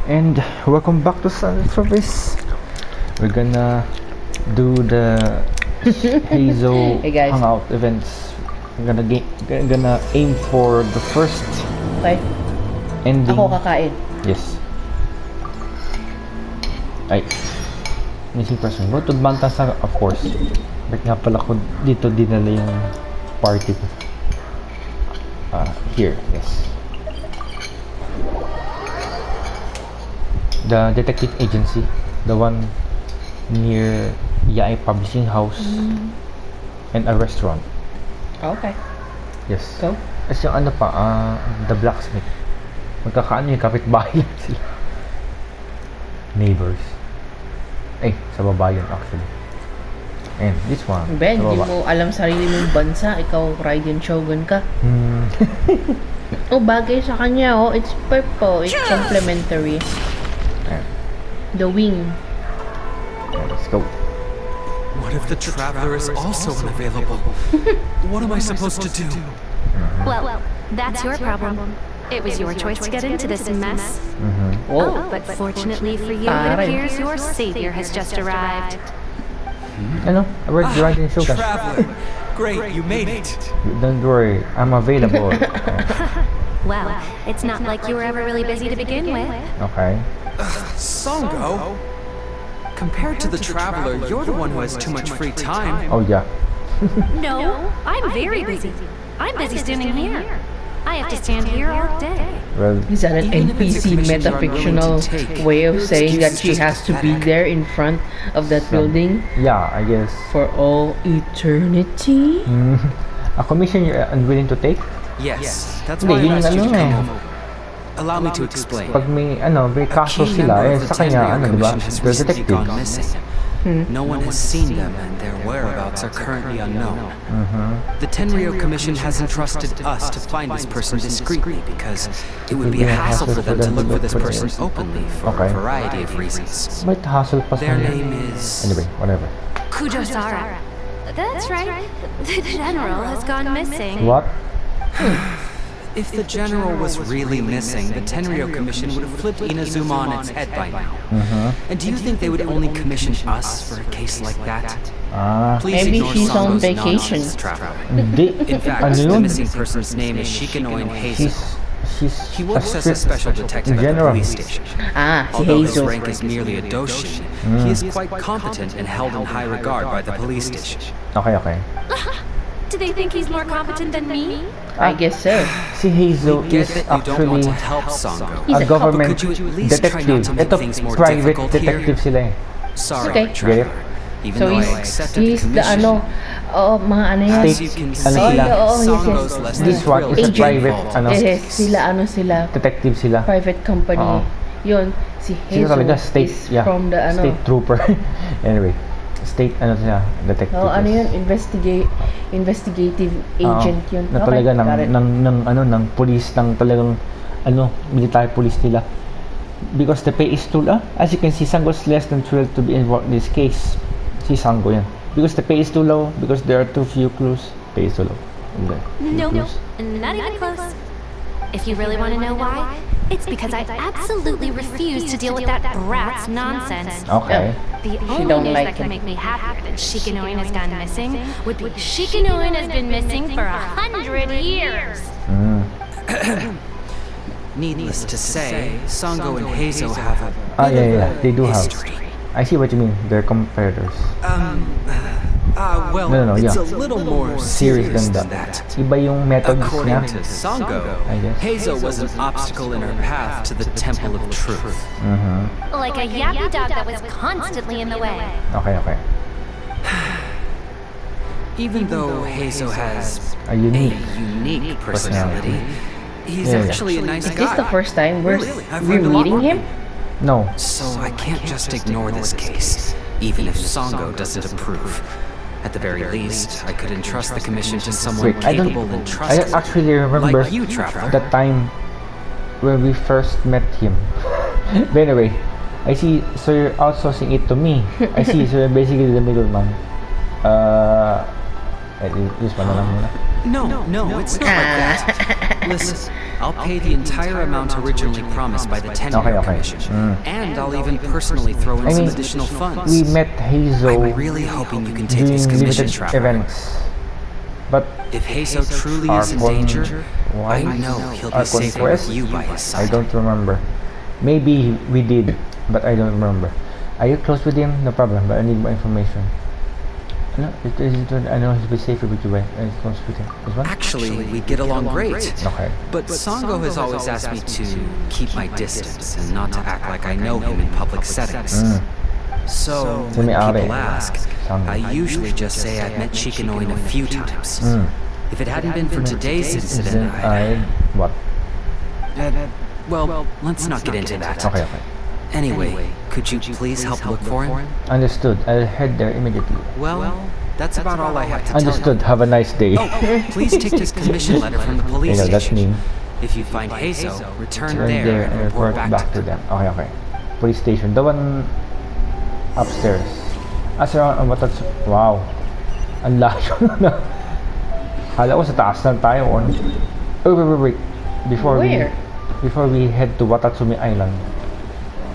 And welcome back to Sun Service. We're gonna do the Heizhou Hey guys. Hangout events. I'm gonna aim for the first Okay. ending. Ako kakain. Yes. Ay. Missing person. Go to Bantasa, of course. Ba't nga pala ko dito dinala yung party ko. Here, yes. The detective agency, the one near Yae Publishing House and a restaurant. Okay. Yes. So? Kasi yung ano pa, the blacksmith. Magkakaano yung kapitbahay lang sila. Neighbors. Eh, sa baba yun actually. And this one. Ben, sa hindi baba. mo alam sarili mong bansa. Ikaw, Raiden Shogun ka. Oh, bagay sa kanya, oh. It's purple. It's complementary. Ayan. The wing. Ayan, let's go. What if the traveler is also unavailable? What am I supposed to do? Well, that's your problem. It was your choice to get into this mess. Oh. Oh, but fortunately for you, it appears your savior has just arrived. Ano? Where's the riding Shogun? Traveler! Great, you made it! Don't worry, I'm available. Well, it's not like you were ever really busy to begin with. Okay. Songo? Compared to the traveler, you're the one who has too much free time. Oh yeah. No, I'm very busy. I'm busy standing here. I have to stand here all day. Well, Is that an Even if it's a NPC commission you are metafictional willing to take, way of your saying that excuse she is has just to be pathetic. there in front of that building yeah, I guess. for all eternity? A commission you're unwilling to take? Yes, that's Hindi, why I yun asked you ano to come eh. over. Allow me to explain. Pag may kaso Key sila, member eh, of the sa kanya, Tenryo ano, diba? Commission has They're recently detective. gone missing. No one has seen them, and their whereabouts are currently unknown. The Tenryo Commission has entrusted us to find this person discreetly because it would be a hassle for them to look for this person openly for Okay. a variety of reasons. May hassle pa sa Their name is... Anyway, whatever. Kujosara. That's right. The general has gone missing. What? If the general was really missing, the Tenryo Commission would have flipped Inazuma on its head by now. And do you think they would only commission us for a case like that? Please Maybe ignore she's on Songo's vacation. nonsense, traveler. Hindi. In fact, Ano the yun? missing person's name is Shikanoin Heizou. She's He works as a special detective at the general. police station. Ah, si Although his Heizou. rank is merely a doshin, he is quite competent and held in high regard by the police station. Okay, okay. Do they think he's more competent than me? I guess so. Si Heizou Get is that you don't want actually to help Songo. He's a a couple. government Could you at least try detective. not to make Ito, things more private difficult here? detective sila eh. Sorry, Okay. traveler. Even So though I accepted the he's the commission, mga ano yan? as you can Ano see, sila? Oh, yes, Songo's yes. less This than one is a thrilled to be private, involved ano? in Eh, this case. sila, Detective sila. private company. Oo. Yun, si Sila Heizou talaga state, is yeah. from the State trooper. Anyway, state ano siya, detective. Oh, ano yes. yun? Investigative agent yun. Na talaga got it. ng police, ng talagang military police nila. Because the pay is too low. As you can see, Sango is less than thrilled to be involved in this case. Si Sango yan. Because the pay is too low, because there are too few clues, pay is too low. Okay. No, not even close. If you really want to know why, it's because I absolutely refuse to deal with that brat's nonsense. Okay. The only don't news like that can him. make me happier than Shikanoin has gone missing would be Shikanoin has been missing for 100 years. Needless to say, Songo and Heizou have a Yeah. They do have. history. I see what you mean. They're competitors. Well, No, it's yeah. a little more Serious serious than than that. that. Iba yung methods According niya. to Songo, I guess. Heizou was an obstacle in her path to the Temple of Truth. Like a yappy dog that was constantly in the way. Okay. Even though Heizou has A a unique unique personality, he's Yeah. actually a nice Is this guy. the first time we're I've learned a lot meeting him? from No. So I can't just ignore this case, even if Songo doesn't approve. At the very least, I could entrust the commission to someone Wait, I capable and I trusted. actually remember Like you, traveler. the time when we first met him. But anyway, I see. So you're outsourcing it to me. I see. So you're basically the middleman. This one na lang muna. No, it's not like that. Listen, I'll pay the entire amount originally promised by the Tenryou Commission. And I'll even personally throw in some additional funds. We met Heizou I'm really hoping you can take during this commission, limited Trapper. events. But If Heizou truly is in danger, I know he'll be safer with you by his I side. don't remember. Maybe we did, but I don't remember. Are you close with him? No problem, but I need more information. No, I know he'll be safer with you by close with him. This one? Actually, we get along great. Okay. But Sango has always asked me to keep my distance and not to act like I know him in public settings. So, when people ask, I usually just say I've met Shikanoin a few times. If it hadn't been for today's incident, What? well, let's not get into that. Okay. Anyway, could you please help look for him? Understood. I'll head there immediately. Well, that's about all I have to tell you. Understood. Have a nice day. Oh, please take this commission letter from the police You know, that's station. me. If you find Heizou, return Turn there and report back to them. Okay. Police station. The one upstairs. Wow. Ang layo na. Hala ko sa taas lang tayo. Wait. Before we head to Watatsumi Island,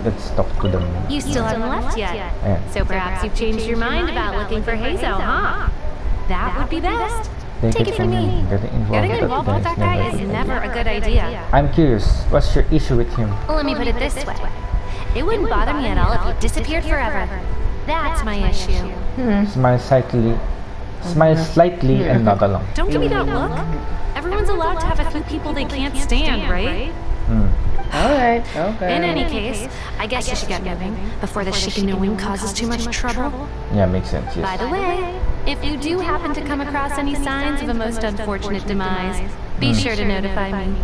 let's talk to them. You still haven't left yet. Ayan. So perhaps you've changed your mind about looking for Heizou, huh? That would be best. Take it from me. Getting involved with that guy is never a good idea. I'm curious, what's your issue with him? Let me put it this way. It wouldn't bother me at all if you disappeared forever. That's my issue. Smile slightly and nod along. Don't give me that look. Everyone's allowed to have a few people they can't stand, right? Alright, okay. In any case, I guess you should get moving before the Shikanoin causes too much trouble. Yeah, makes sense, By yes. the way, if you do happen to come across any signs of a most unfortunate demise, be sure to notify me.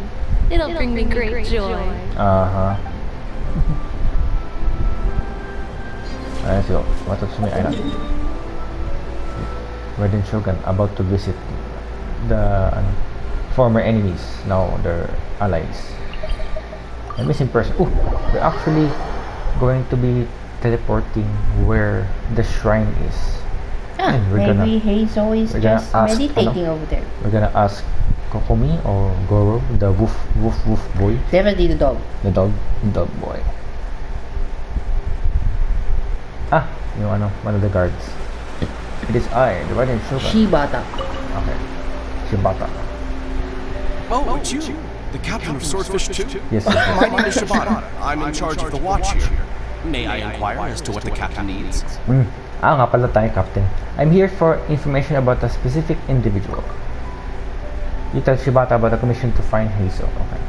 It'll bring me great joy. Let's go. Watatsumi Island. Wedding Shogun about to visit the former enemies, now they're allies. A missing person. Oh, we're actually going to be teleporting where the shrine is. And Maybe Heizou is we're gonna just ask, meditating over there. We're gonna ask Kokomi or Goro, the woof boy. Definitely the dog. The dog boy. Yung one of the guards. It is I, the Wedding Shogun. Shibata. Okay. Shibata. Oh, it's you, the captain of Swordfish 2? Yes. My name is Shibata. I'm in charge of the watch here. May I inquire as to what the captain needs? Nga pala tayo, Captain. I'm here for information about a specific individual. You tell Shibata about the commission to find Heizou. Okay.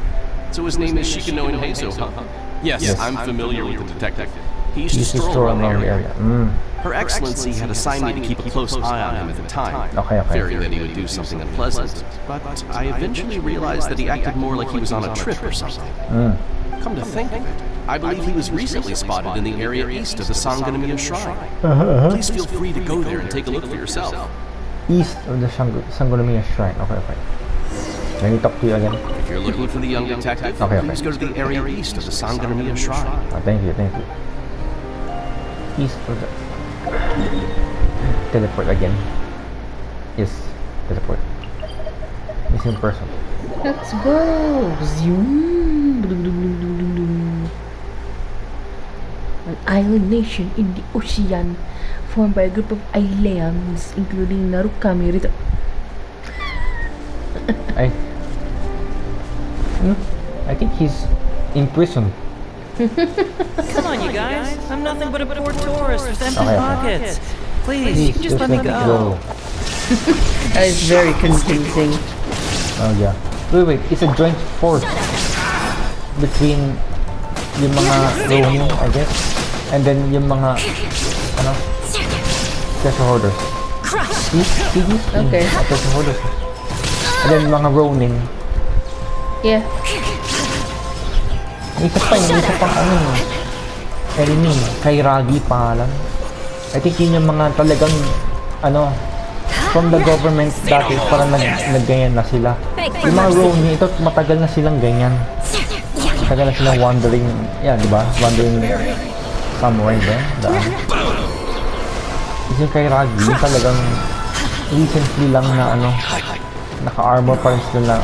So his name is Shikanoin Heizou, huh? Yes, I'm familiar with the detective. He used to Used to stroll stroll around around the the area. area. Her Excellency had assigned me to keep a close eye on him at the time, Okay. fearing that he would do something unpleasant. But I eventually realized that he acted more like he was on a trip or something. Come to think of it, I believe he was recently spotted in the area east of the Sangonomiya Shrine. Please feel free to go there and take a look for yourself. East of the Sangonomiya Shrine. Okay. Let me talk to you again. If you're looking for the young detective, Okay. please go to the area east of the Sangonomiya Shrine. Thank you. East of the... Teleport again. Yes, teleport. Missing person. Let's go! Zoom! An island nation in the ocean formed by a group of islands including Narukami Rito. I think he's in prison. Come on, you guys. I'm nothing but a poor tourist with empty Okay. pockets. Please, just let me go. That is very confusing. Oh yeah. Wait. It's a joint force between yung mga roaming, I guess, and then yung mga treasure hoarders. Okay. Treasure hoarders. And then mga roaming. Yeah. May isa pang enemy, kay Ragi pangalan. I think yun yung mga talagang from the government dati parang nagganyan na sila. Yung mga roaming, ito matagal na silang ganyan. Matagal na silang wandering, di ba? Wandering somewhere there. Yung kay Ragi, yung talagang recently lang na naka-armor pa rin sila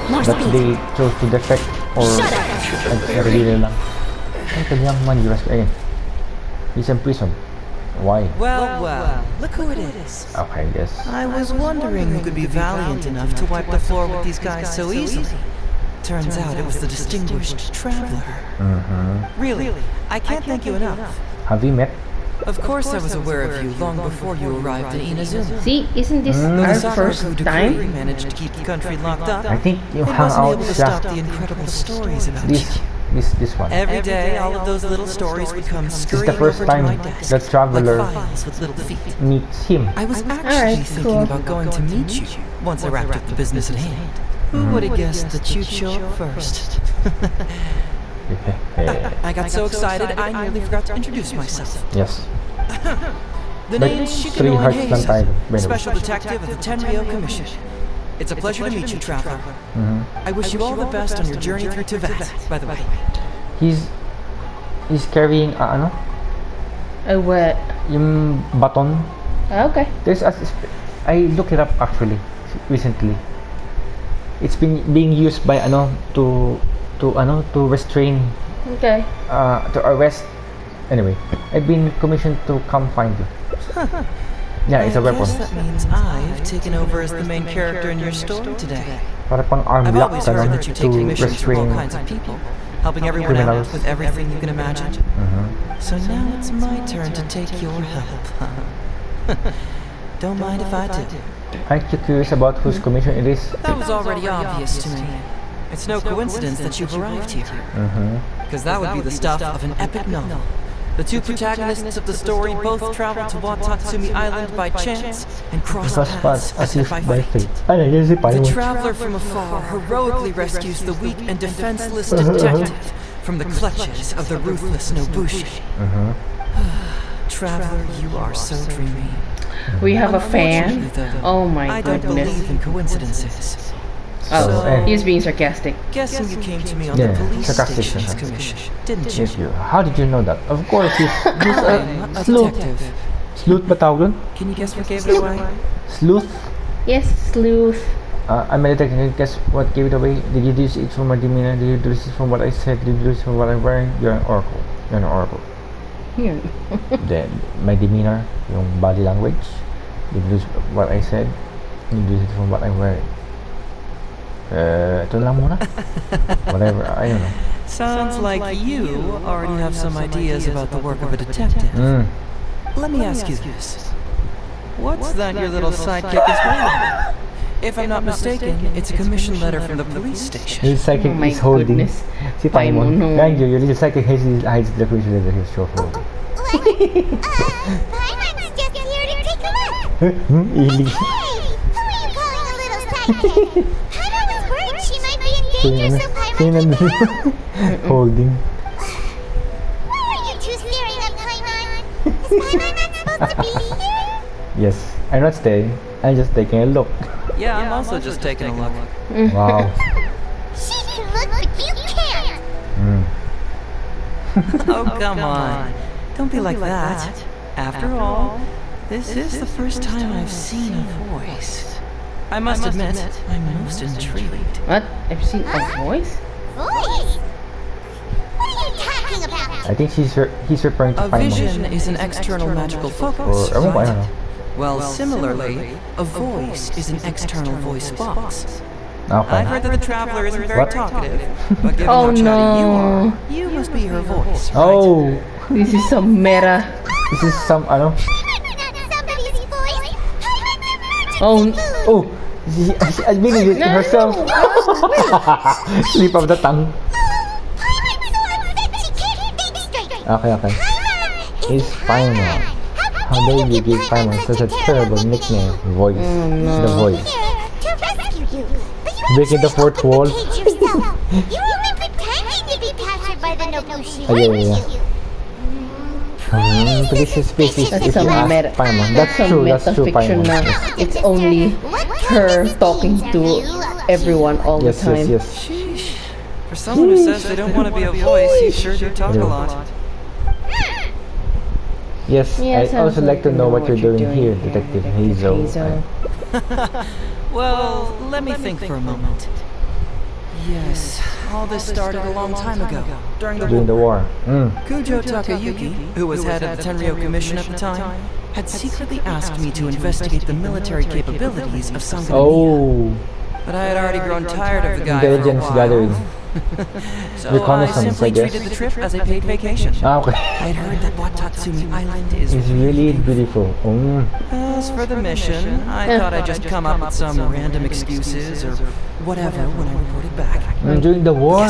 More that speed. they chose to defect or nag-reveal lang. Ay, the young man you rescue again. He's in prison. Why? Well, look who it is. Okay, yes. I was wondering who could be valiant enough to wipe the floor with these guys so easily. Turns out it was the distinguished traveler. Really, I can't thank you enough. Have we met? Of course I was aware of you long before you arrived in Inazuma. See, isn't this Though the our first Sakuraku decree time? managed to keep the country locked up, I think you it hang wasn't out able to siya. stop the incredible stories about This, you. this one. Every day, all of those little stories would come This is scurrying the first over to time my desk, the traveler like files with little feet. meets him. I was actually Alright, thinking cool. about going to meet you once I wrapped up the business at hand. Who would have guessed that you'd show up first? I got so excited I nearly forgot to introduce myself. Yes. The But name's 3 Shikanoin hearts lang tayo. Heizou, Anyway. Special Detective of the Tenryou Commission. It's a pleasure to meet you, traveler. I wish you all the best on your journey through Teyvat, by the way. He's carrying What? yung baton. Okay. I looked it up actually recently. It's been being used by to restrain Okay. to arrest. Anyway, I've been commissioned to come find you. Yeah, it's a I weapon. guess that means I've taken over as the main character in your story today. Para pang arm I've lock always ka heard nun that you to take commissions from all restrain. kinds of people, helping everyone criminals. out with everything you can imagine. So now it's my turn to take your help. Don't mind if I do. Aren't you curious about whose commission it is? That was already obvious to me. It's no coincidence that you've arrived here. Because that would be the stuff of an epic novel. The two protagonists of the story both traveled to Watatsumi Island by chance and crossed Cross paths paths as if by fate. Ano, yun si The Paimon. traveler from afar heroically rescues the weak and defenseless detective from the clutches of the ruthless Nobushi. Traveler, you are so dreamy. We have a fan. Unfortunately, though, Oh my I don't goodness. believe in coincidences. Oh, So, he's being sarcastic. Guessing you came to me on Yeah, the police sarcastic station's siya. commission, didn't you? Yes, you. How did you know that? Of course, he's I'm a sleuth. detective. Sleuth ba tawag dun? Can you guess what gave it away? Sleuth? Yes, sleuth. I'm a detective. Can you guess what gave it away? Did you deduce it from my demeanor? Did you deduce it from what I said? Did you deduce it from what I'm wearing? You're an oracle. You're an oracle. Here. Then, my demeanor, yung body language. Did you deduce what I said? Did you deduce it from what I'm wearing? Ito lang muna. Whatever, I don't know. Sounds like you already have some ideas about the work of a detective. Let me ask you this. What's that your little sidekick is wearing? If I'm not mistaken, it's a commission letter from the police station. Little psychic Oh my is holding. goodness. Si Paimon. Paimon, no. Mind you, your little psychic hides the commission letter he's show holding. Paimon's just here to take a look. Ili. Hey, who are you calling a little sidekick? Paimon was worried she might be in danger, so Paimon took her out. Holding. Why are you two staring at Paimon? Is Paimon not supposed to be here? Yes, I'm not staying. I'm just taking a look. Yeah, I'm also just taking a look. Wow. She can look, but you can't. Oh, come on. Don't be like that. After all, this is the first time I've seen a voice. I must admit, I'm most intrigued. What? I've seen a voice? Voice? What are you talking about? I think he's referring to A Paimon. vision is an external magical focus, Or, ewan ko, I don't right? know. Well, similarly, a voice is an external voice box. Okay. I've heard that the traveler isn't very What? talkative, but given Oh how chatty you no. are, you must be her voice, right? Oh, This is some meta. this is some, Paimon's not somebody's voice. Paimon's a emergency Oh, food. oh, she admitted it to herself. Slip of the tongue. Paimon's so upset she can't think straight. Okay, okay. Paimon It's Paimon. How dare you give Paimon such a terrible nickname? Voice. It's the voice. Here to rescue you. But you Breaking the fourth wall. page yourself. You only pretended to be captured by the Nobushi, Oh, yeah, weren't yeah. you? So this is species That's if you some ask meta. Paimon. That's That's some true, that's true, metafiction Paimon. na it's only her talking to everyone all the Yes, time. yes, yes. Sheesh. For someone who says they don't want to be a voice, you sure do talk a lot. Yes, Yes, I'd also like to know what you're doing here, Detective Heizou. Well, let me think for a moment. Yes, all this started a long time ago, during the During the war. war. Kujo Takayuki, who was head of the Tenryo Commission at the time, had secretly asked me to investigate the military capabilities of Sangonomiya. Oh, But I had already grown tired of the guy for a intelligence while. gathering. So I Reconnaissance, simply I guess. treated the trip as a paid vacation. Ah, okay. I had heard that Watatsumi Island is It's really beautiful. As for the mission, I thought I'd just come up with some random excuses or whatever when I reported back. During the war.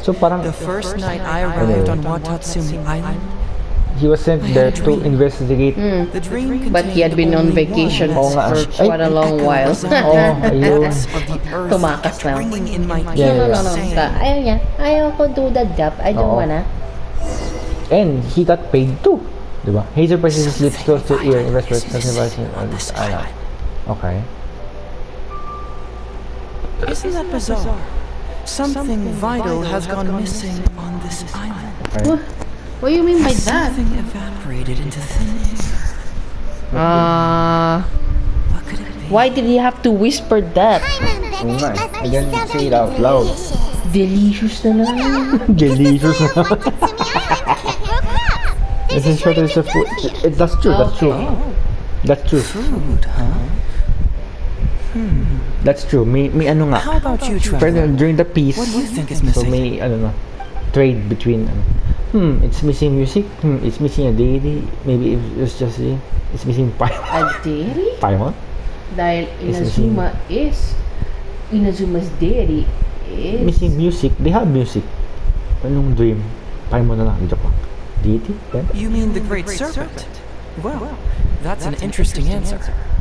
So parang The first night I arrived on Watatsumi Island, he was sent there to investigate. the dream But he had been on contained vacation Oo nga. for quite a long while. Oh, ayun. Tumakas lang. ringing in my Yeah, ears, yeah. saying, Ayaw niya. Ayaw ko do the job. I don't Oo. wanna. And he got paid too. Diba? Hazel presses his lips close to ear. Investors advising on this island. Okay. "Isn't that bizarre? Something vital has gone missing on this island. Okay. What do you mean by that? Something evaporated into thin air. What could it be? Why did he have to whisper that? Oo nga eh. Again, say it out loud. Delicious na lang. Delicious. It's a shortage of food. That's true. That's true. That's true. Food, huh? That's true. May ano nga. How about you, Pero Trevor? during the peace, What do you think is so missing? may ano na, trade between it's missing music, it's missing a deity, maybe it's just it's missing A dairy? Paimon? Dahil Is Inazuma's dairy is... Missing music, they have music. Anong dream? Paimon na lang, joke lang. Deity? Then? You mean the Great Serpent? Well, that's an interesting answer.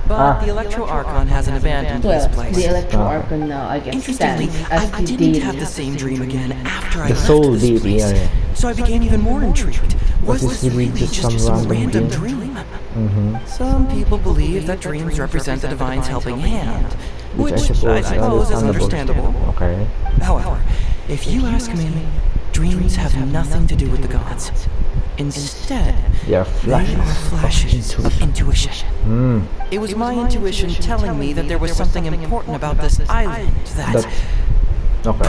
But the Electro Archon hasn't abandoned Well, this place. the Electro Archon now, I guess, Interestingly, stands as I the didn't dairy. have the same dream again after I The left soul this deity, place. yeah. So I became even more intrigued. Was Was this this really really just just some some random random dream? Some people believe that dreams represent the divine's helping hand, which I suppose is understandable. Okay. However, if you ask me, dreams have nothing to do with the gods. Instead, They are they are flashes flashes of intuition. It was my intuition telling me that there was something important about this island that Okay.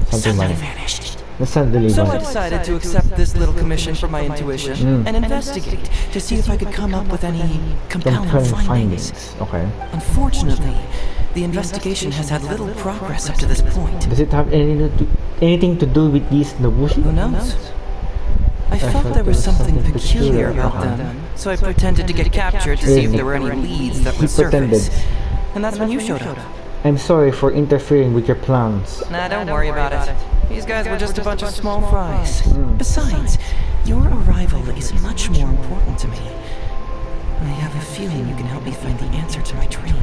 Something suddenly like vanished. that's suddenly So I like decided to accept this little commission from my intuition and investigate to see if I could come up with any compelling findings. Okay. Unfortunately, the investigation has had little progress up to this point. Does it have anything to do with these Nobushi? Who knows? I felt there was something peculiar about them, so I pretended to get captured to see if there were any leads that would He pretended. surface. And that's when you showed up. I'm sorry for interfering with your plans. Nah, don't worry about it. These guys were just a bunch of small fries. Besides, your arrival is much more important to me. I have a feeling you can help me find the answer to my dream.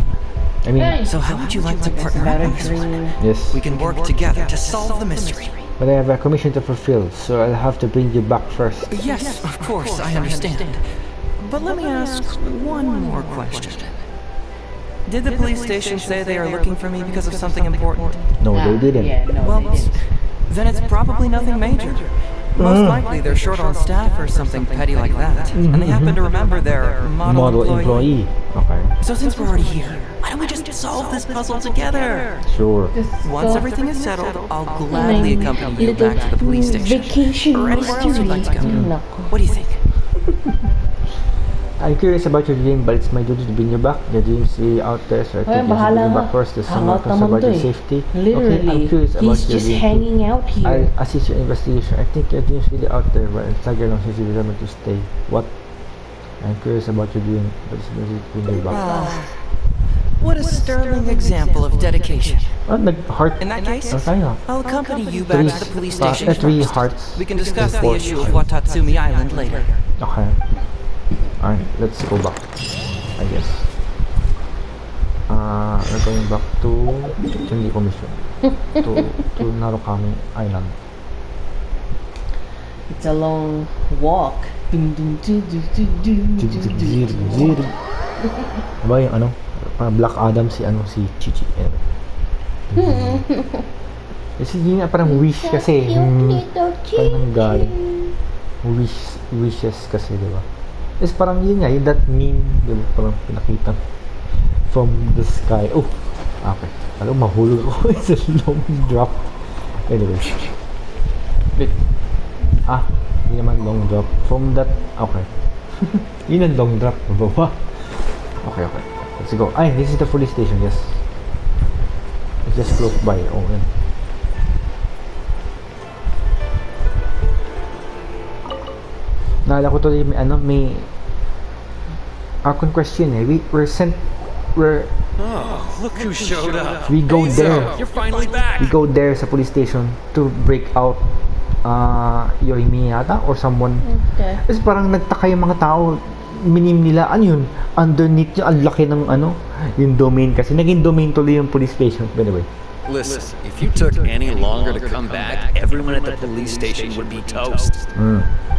I mean, So how would you like to partner up on this one? yes. We can work together to solve the mystery. But I have a commission to fulfill, so I'll have to bring you back first. Yes, of course, I understand. But let me ask one more question. Did the police station say they are looking for me because of something important? No, they didn't. Yeah, no, Well, they didn't. then it's probably nothing major. Most likely they're short on staff or something petty like that. And they happen to remember their model employee. Okay. So since we're already here, why don't we just solve this puzzle together? Sure. Once everything is settled, I'll gladly accompany you back to the police station. Vacation Or anywhere else you'd like to go. Nako. What do you think? I'm curious about your dream, but it's my duty to bring you back. Your dreams are out there, so I think you should bahala bring you ka. back first. There's someone Hangout concerned naman about to your eh. safety. Literally, Okay, I'm curious about he's your just dream. hanging out here. I'll assist your investigation. I think your dream's really out there, but it's like you're not easy to stay. What? I'm curious about your dream, but it's my duty to bring you back. What a sterling example of dedication. Oh, nag-heart. In that case, Okay, I'll accompany you back to the police station three first. hearts. We can discuss and the four. issue of Watatsumi Island later. Okay. Alright, let's go back. I guess. We're going back to hindi ko mission. to Narukami Island. It's a long walk. Dun, dun, dun, dun, dun, dun, dun, dun. Diba yung ano? Parang Black Adam si Chichi. Kasi yun nga parang wish kasi. Parang galing. Wishes kasi, diba? Is parang yun nga, yung that meme, diba? Parang pinakita from the sky. Oh! Okay. Alam, mahulog ako. It's a long drop. Anyway. Wait. Hindi naman long drop. From that, okay. Yun ang long drop. Baba. Okay. Let's go. Ay, this is the police station, yes. It's just close by. Oh, yan. Naalala ko tuloy may question eh. Oh, look who showed up. We go there. You're finally back. We go there sa police station to break out Yoimi yata or someone. Okay. Kasi parang nagtaka yung mga tao, minim nila, ano yun, underneath yung ang laki ng yung domain kasi. Naging domain tuloy yung police station. By the way. Listen, if you took any longer to come back, everyone at the police station would be toast.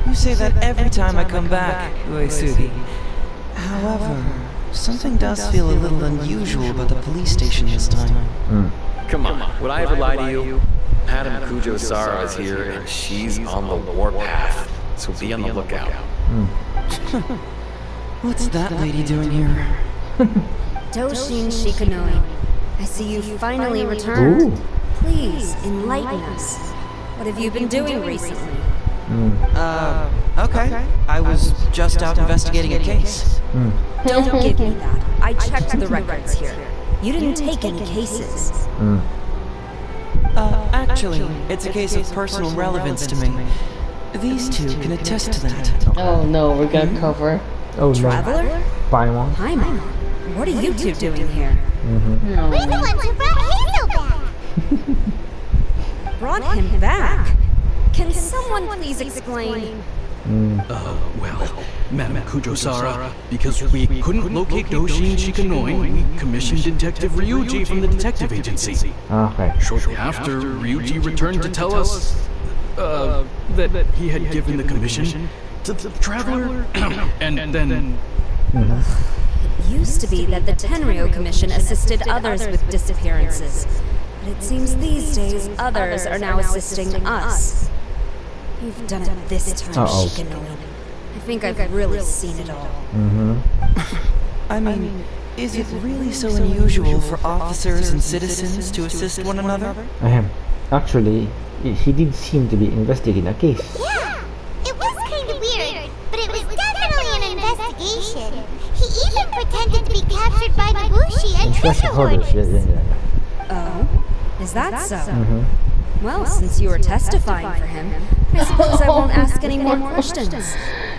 You say that every time I come back, Uesugi. However, something does feel a little unusual about the police station this time. Come on, would I ever lie to you? Madame Kujo-Sara is here, and she's on the warpath, so be on the lookout. What's that lady doing here? Doshin Shikanoin, I see you finally returned. Ooh. Please, enlighten us. What have you been doing recently? Okay. I was just out investigating a case. Don't give me that. I checked the records here. You didn't take any cases. Actually, it's a case of personal relevance to me. These two can attest to that. Oh no, we're gonna cover. Oh no. Traveler? Paimon. Paimon, what are you two doing here? No. We're the ones who brought Hazel back. Brought him back? Can someone please explain? Well, Madame Kujo-Sara, because we couldn't locate Doshin Shikanoin, we commissioned Detective Ryuji from the detective agency. Okay. Shortly after, Ryuji returned to tell us that he had given the commission to the Traveler, and then... It used to be that the Tenryo Commission assisted others with disappearances. But it seems these days others are now assisting us. You've done it this time, Shikanoin. I think I've really seen it all. I mean, is it really so unusual for officers and citizens to assist one another? Actually, he did seem to be investigating a case. Yeah, it was kind of weird, but it was definitely an investigation. He even pretended to be captured by the Bushi and treasure hoarders. Oh? Is that so? Well, since you were testifying for him, I suppose I won't ask any more questions.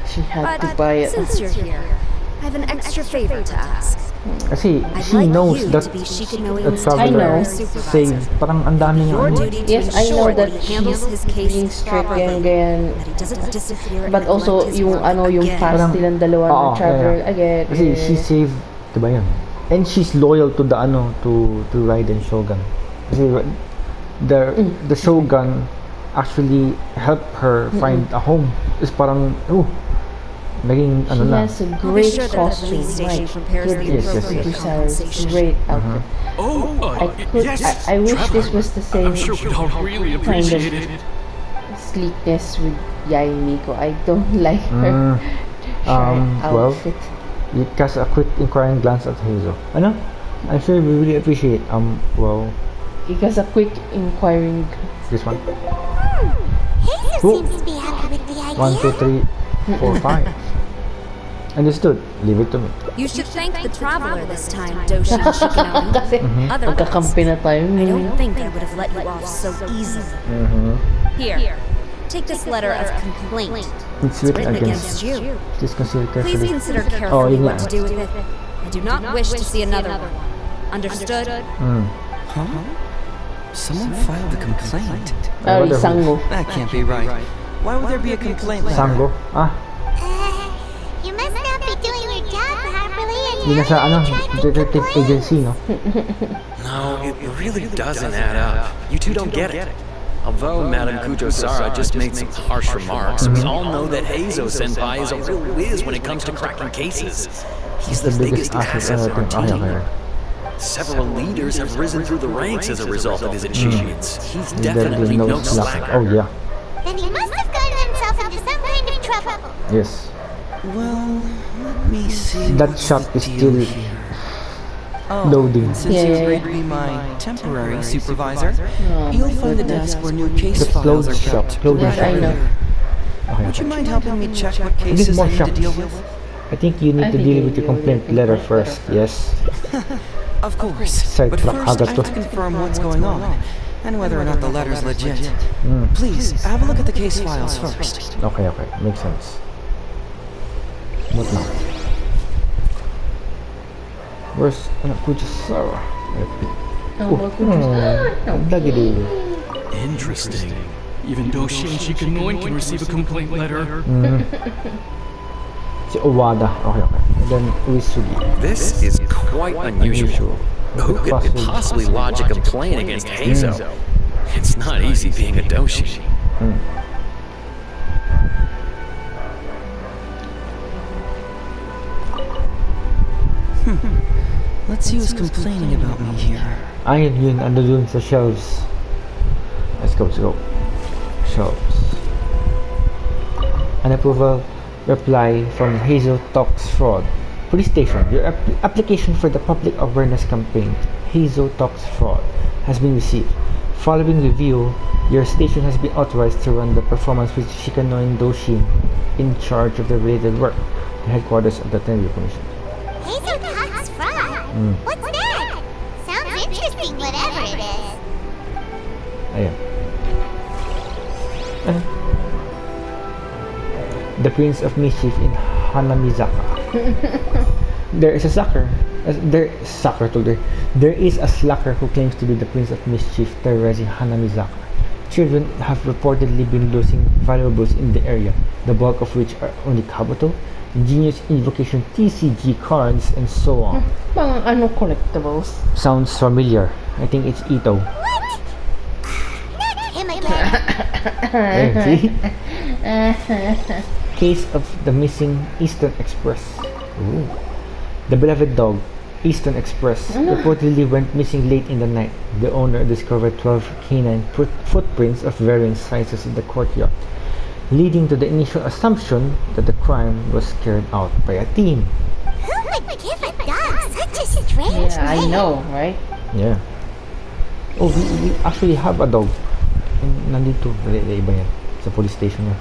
She had to But buy it. since you're here, I have an extra favor to ask. Kasi I'd she like knows you that to be the Shikanoin's Traveler I know. saying parang ang daming Your ano. duty to Yes, I know ensure that he handles his she's case being strict properly, ganyan. that he doesn't disappear and But also, neglect his yung work yung again. past nilang dalawa ng Traveler again. Kasi she saved, diba yun? And she's loyal to the to Raiden Shogun. Kasi the Shogun actually helped her find a home. It's parang, naging She na. has a I'll be great sure that the costume. police station Right. prepares the Yes, yes, appropriate yes. compensation. Great outfit. I wish this was the same I'm sure we'd all really appreciate it. sleekness with Yai Miko. I don't like her Well, outfit. it casts a quick inquiring glance at Heizou. Ano? I'm sure we really appreciate, well, Because a quick inquiring. this one. Hazel Cool. seems to be happy with the idea. 1, 2, 3, 4, 5. Understood. Leave it to me. You should thank the Traveler this time, Doshin Shikanoin. Kasi Otherwise, magkakampi na tayo. I don't think I would have let you off so easily. Here, take this letter of complaint. It's It's written written against. against you. Please consider Please carefully. consider carefully yun what nga. to do with it. I do not wish to see another one. Understood? Huh? Someone filed a complaint. Ay, Sango. That can't be right. Why would there be a complaint letter? Sango. You must not be doing your job properly and Yun na sa now you're trying to detective complain. agency, no? No, it really doesn't add up. You two don't get it. Although Madame Kujo-Sara just made some harsh remarks, we all know that Heizou-senpai is a real whiz when it comes to cracking cases. He's the biggest asset in our team. Several leaders have risen through the ranks as a result of his achievements. He's definitely no slacker. Oh, yeah. Then he must have gotten himself into some kind of trouble. Yes. Well, let me see. That what's shot the is deal still here. Oh, Loading. and since you Yeah. agreed to be my temporary supervisor, Oh you'll my find the goodness. desk where new case The files clothes are shop, kept. clothing Yes, shop. I know. Okay, Would you okay. mind helping me check what There's cases more I need to deal shops. with? I think you need I to think deal you with your deal with complaint your letter complaint first. letter Yes. Of course. Side But track first, I agad have to. to confirm what's going on, and whether or not the letter's legit. Mm. Please, have a look at the case files first. Okay, okay. Makes sense. What now? Where's anak ko just Sarah? Oh, my goodness. No. Dagidi. Interesting. Even Doshi and Shikanoin can receive a complaint letter. Si Owada. Okay, okay. And then Uisugi. This is quite unusual. Who could possibly lodge a complaint against Heizou? It's not easy being a doshi. Let's see who's complaining about me here. Ayun yun. Ano dun sa shelves. Let's go, let's go. Shelves. An approval reply from Heizou Talks Fraud. Police station. Your application for the public awareness campaign, Heizou Talks Fraud, has been received. Following review, your station has been authorized to run the performance with Shikanoin Doshi in charge of the related work, the headquarters of the Tenryu Commission. Heizou talks fraud. What's that? Sounds interesting, whatever it is. Ayan. The Prince of Mischief in Hanamizaka. There is a slacker. There is a slacker who claims to be the Prince of Mischief terrorizing Hanamizaka. Children have reportedly been losing valuables in the area, the bulk of which are only kabuto, ingenious invocation TCG cards, and so on. Mga ano collectibles. Sounds familiar. I think it's Ito. What? Not him again. See? Case of the missing Eastern Express. Ooh. The beloved dog, Eastern Express, reportedly went missing late in the night. The owner discovered 12 canine footprints of varying sizes in the courtyard, leading to the initial assumption that the crime was carried out by a team. Who would give a dog such a strange Yeah, I name? know, right? Yeah. Oh, we actually have a dog. Nandito, iba yan. Sa police station yan.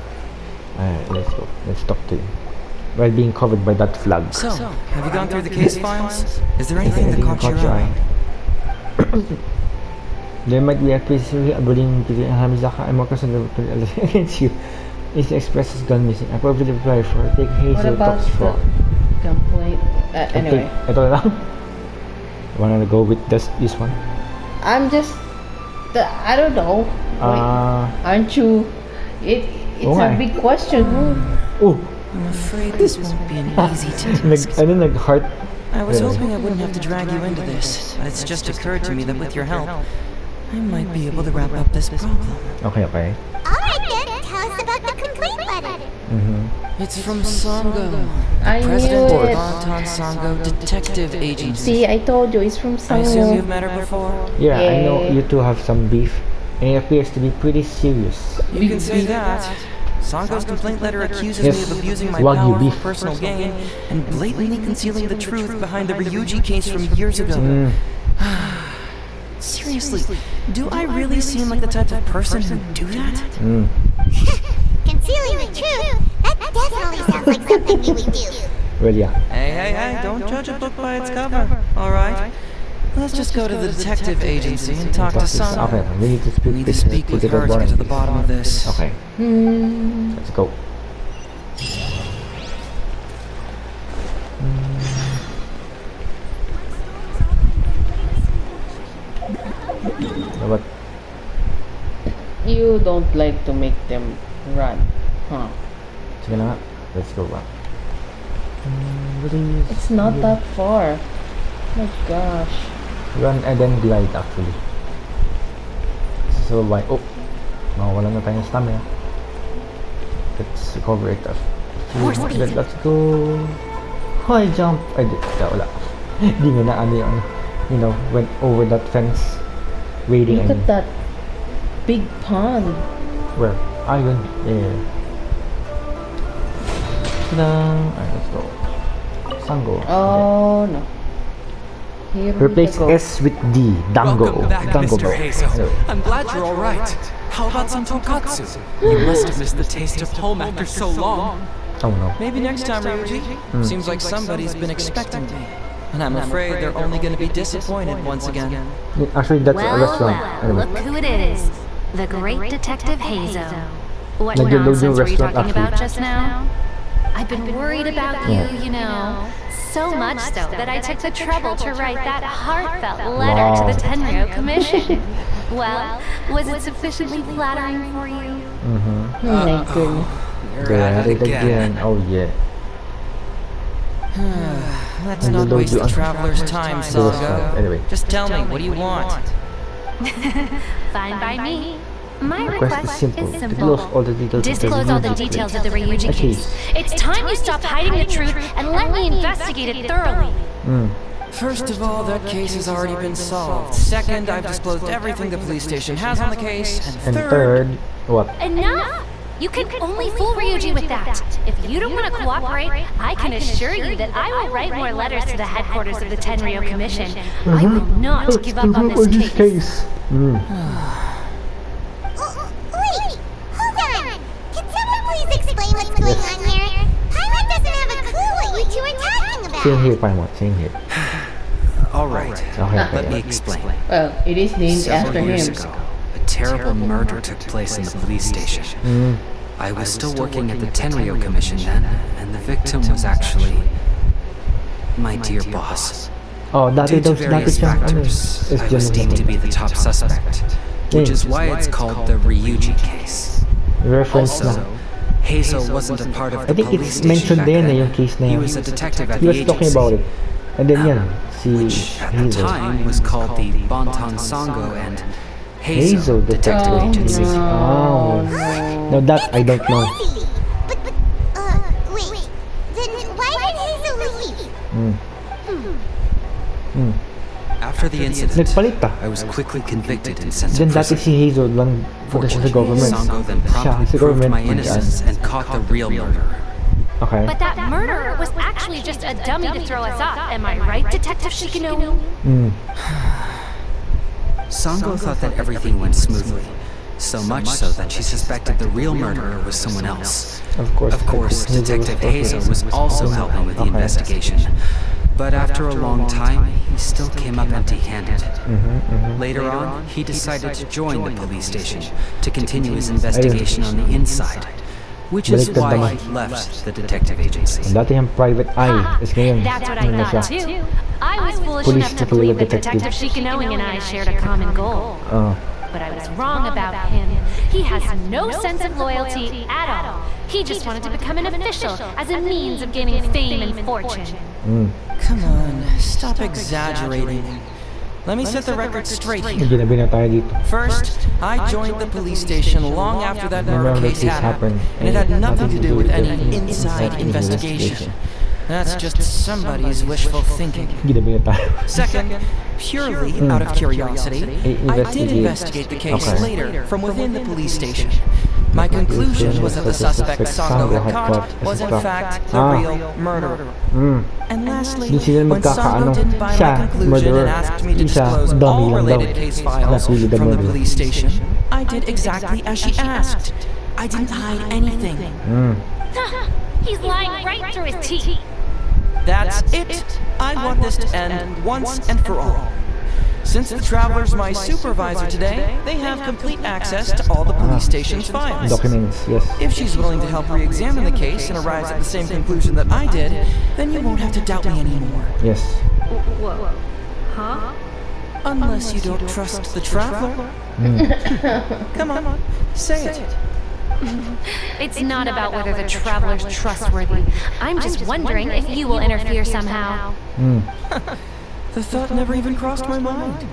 Let's go. Let's talk to him. While being covered by that flag. So, have you gone through the case files? Is there anything that caught your eye? There might be a case abling Hamizaka. I'm more concerned against you. Eastern Express has gone missing. I probably apply for take What Heizou about Talks Fraud. the complaint? Anyway, Ito na lang. Wanna go with this one? I'm just, I don't know. Aren't you? It's Oo nga a eh. big question. Oh! I'm afraid this won't be an easy task. Nag-heart. I was hoping I wouldn't have to drag you into this, but it's just occurred to me that with your help, I might be able to wrap up this problem. Okay, okay. Alright then, tell us about the complaint letter. It's from Sango, I knew President of it. Bantan Sango Detective Agency. See, I told you, it's from I assume you've Sango. met her before? Yeah, I know Yeah. you two have some beef, and it appears to be pretty serious. You can say that. Sango's complaint letter accuses me Yes, of abusing my Wagyu power beef. for personal gain and blatantly concealing the truth behind the Ryuji case from years ago. Seriously, do I really seem like the type of person who'd do that? Concealing the truth? That definitely sounds like something you would do. Well, yeah. Hey, don't judge a book by its cover, alright? Let's just go to the detective agency and talk to Sango. Okay, we need to speak, We need to speak with her to get to the bottom of this. Okay. Let's go. What? You don't like to make them run, huh? Sige na nga. Let's go back. What is It's not that far. My gosh. Run and then glide actually. So why? Oh, mawala na tayong stamina. Let's recover it. Let's go. High jump. Ay, wala. Di nga na ano yung, you know, went over that fence. Waiting. Look at that big pond. Where? Ah, yun. Yeah. Ta-da! Alright, let's go. Sango. Oh no. Replace S with D. Dango. Welcome back, Dango. Mr. Heizou. I'm glad you're all right. How about some tonkatsu? You must have missed the taste of home after so long. Oh no. Maybe next time, Ryuji. Seems like somebody's been expecting me. And I'm afraid they're only going to be disappointed once again. Actually, that's a Well, restaurant. well, Anyway. look who it is. The great Detective Heizou. What Nag-load yung nonsense were you restaurant talking about actually. just now? I've been worried about you, you know. So much so that I took the trouble to write that heartfelt letter to the Tenryo Commission. Well, was it sufficiently flattering for you? Oh my goodness. You're at it again. Oh yeah. Let's not waste the traveler's time, Sango. Anyway. Just tell me, what do you want? Fine by me. My Request is simple. Disclose all the details. Disclose all the details of the Ryuji Okay. case. It's time you stop hiding the truth and let me investigate it thoroughly. First of all, that case has already been solved. Second, I've disclosed everything the police station has on the case. And And third, what? Enough! You can only fool Ryuji with that. If you don't want to cooperate, I can assure you that I will write more letters to the headquarters of the Tenryo Commission. I will not give up on this case. Wait! Hold on! Can someone please explain what's going on here? Pilot doesn't have a clue what you two are talking about! Same here, Paimon. Same here. All right, Okay. let me explain. Well, it is named after Several years him. ago, a terrible murder took place in the police station. I was still working at the Tenryo Commission then, and the victim was actually my dear boss. Oh, dati Due to daw, dati various siyang, factors, I was SJ deemed to be the top suspect, which is why it's called the Ryuji case. reference Also, na. Heizou wasn't a part of I the think police it's station mentioned back din then. yung case na He yan. was a detective at He the was talking about agency, it. And then yan, si which at the Heizou. time was called the Bonton Sango and Heizou Heizou Detective Detective Agency. Oh. Now that I don't know. Crazy! Wait. Then why did Hazel leave? After the incident, Nagpalit pa. I was quickly convicted and sent to Then dati prison. si Heizou lang punta siya sa government. Sango then Siya, promptly sa proved government my mag-ask. innocence and caught the real murderer. Okay. But that murderer was actually just a dummy to throw us off. Am I right, Detective Shikanoin? Sango thought that everything went smoothly, so much so that she suspected the real murderer was someone else. Of course, Detective Heizou was also helping with the investigation. But after a long time, he still came up empty-handed. Later on, he decided to join the police station to continue his investigation on the inside, which is Baliktad why naman. he left the detective agency. Dati yung private eye. Is ngayon. That's what ano na I thought siya. too. I was foolish Police enough to to believe that detective. Detective Shikanoin and I shared a common goal. But I was wrong about him. He has no sense of loyalty at all. He just wanted to become an official as a means of gaining fame and fortune. come on, stop exaggerating. Let me set the record straight here. Ginabi na tayo dito. First, I joined the police station long after that murder Remember case case happened, and it had nothing to do with any inside investigation. That's just somebody's wishful thinking. Ginabi na tayo. Second, purely out of curiosity, I did investigate the case Okay. later from within the police station. My conclusion was that the suspect Sango had caught was in fact the real murderer. And lastly, Di sila when magkakaano. Sango didn't buy Siya, my conclusion murderer. and asked me to Isa, disclose dummy all lang related daw. case files Not really the from the murderer. police station, I did exactly as she asked. I didn't hide anything. He's lying right through his teeth. That's it. I want this to end once and for all. Since the Traveler's my supervisor today, they have complete access to all the police station's files. Documents, yes. If she's willing to help re-examine the case and arrives at the same conclusion that I did, then you won't have to doubt me anymore. Yes. Whoa. Huh? Unless you don't trust the Traveler. Come on, say it. It's not about whether the traveler's trustworthy. I'm just wondering if you will interfere somehow. The thought never even crossed my mind.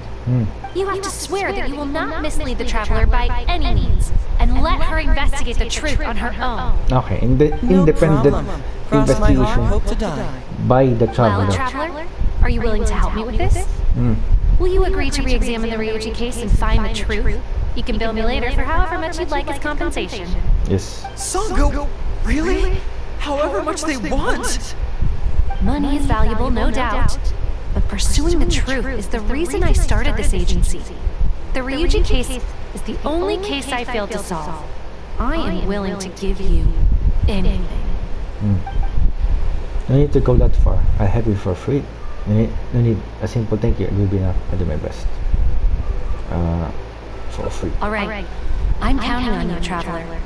You have to swear that you will not mislead the traveler by any means, and let her investigate the truth on her own. Okay, No independent problem. Cross my heart, investigation hope to die. by the Well, traveler. traveler, are you willing to help me with this? Will you agree to re-examine the Ryuji case and find the truth? You can bill me later for however much you'd like as compensation. Yes. Sango? Really? However much they want? Money is valuable, no doubt. But pursuing the truth is the reason I started this agency. The Ryuji case is the only case I failed to solve. I am willing to give you anything. No need to go that far. I'll have you for free. No need a simple thank you. It will be enough. I'll do my best. For free. Alright, I'm counting on you, Traveler.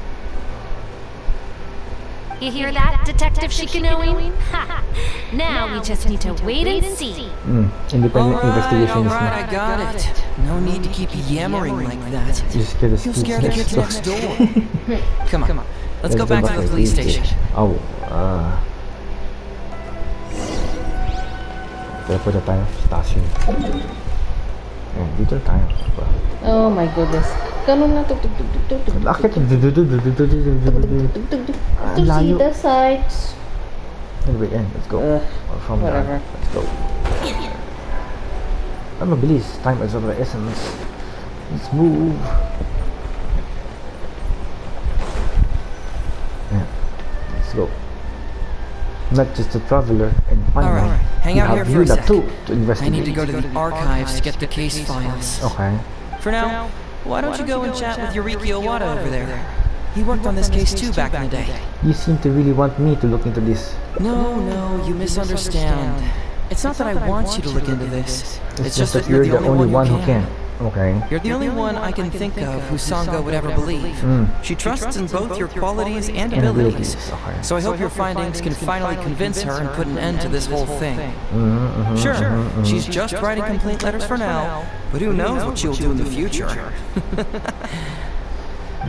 You hear that, Detective Shikanoin? Ha! Now we just need to wait and see. Independent investigation is Alright, I got it. No need to keep yammering like that. You scare the You'll kids scare the kids next door. Come on, let's go back to the police station. Punta tayo sa station. Dito tayo. Oh my goodness. Ganun na Bakit? to see the sights. Anyway, let's go. From whatever. there, let's go. Mabilis. Time is of the essence. Let's move. Let's go. Not just a traveler and finally, Alright, hang out here for a sec. to I investigate. need to go to the archives to get the case files. Okay. For now, why don't you go and chat with Yuriki Owada over there? He worked on this case too back in the day. You seem to really want me to look into this. No, you misunderstand. It's not that I want you to look into this. It's just that you're the only one who can. Okay. You're the only one I can think of who Sangha would ever believe. She trusts in both your qualities and abilities. Okay. So I hope your findings can finally convince her and put an end to this whole thing. Sure, she's just writing complaint letters for now, but who knows what she'll do in the future.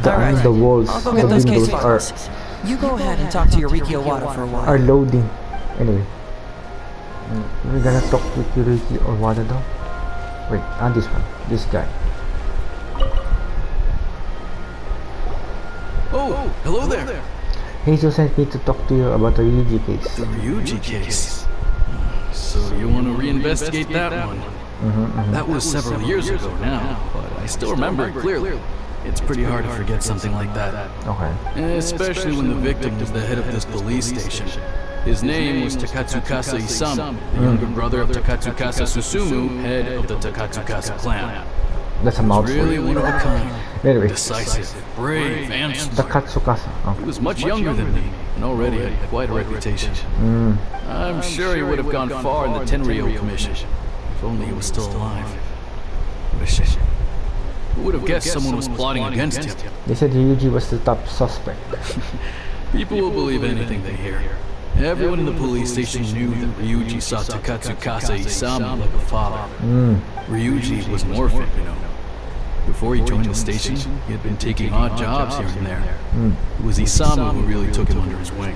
The walls I'll go of get those case windows files. You go ahead and talk to Yuriki Owada for a while. are loading. Anyway. We're gonna talk to Yuriki Owada though. Wait, this one. This guy. Oh, hello there. Heizou sent me to talk to you about the Ryuji case. The Ryuji case. So you want to reinvestigate that one? That was several years ago now, but I still remember it clearly. It's pretty hard to forget something like that. Okay. Especially when the victim was the head of this police station. His name was Takatsukasa Isamu, the younger brother of Takatsukasa Susumu, head of the Takatsukasa clan. That's a mouthful. Really one of a kind. Anyway. Decisive, brave, and smart. Takatsukasa. He was much younger than me, and already had quite a reputation. I'm sure he would have gone far in the Tenryo Commission, if only he was still alive. What a shame. Who would have guessed someone was plotting against him? They said Ryuji was the top suspect. People will believe anything they hear. Everyone in the police station knew that Ryuji saw Takatsukasa Isamu like a father. Ryuji was an orphan, you know. Before he joined the station, he had been taking odd jobs here and there. It was Isamu who really took him under his wing.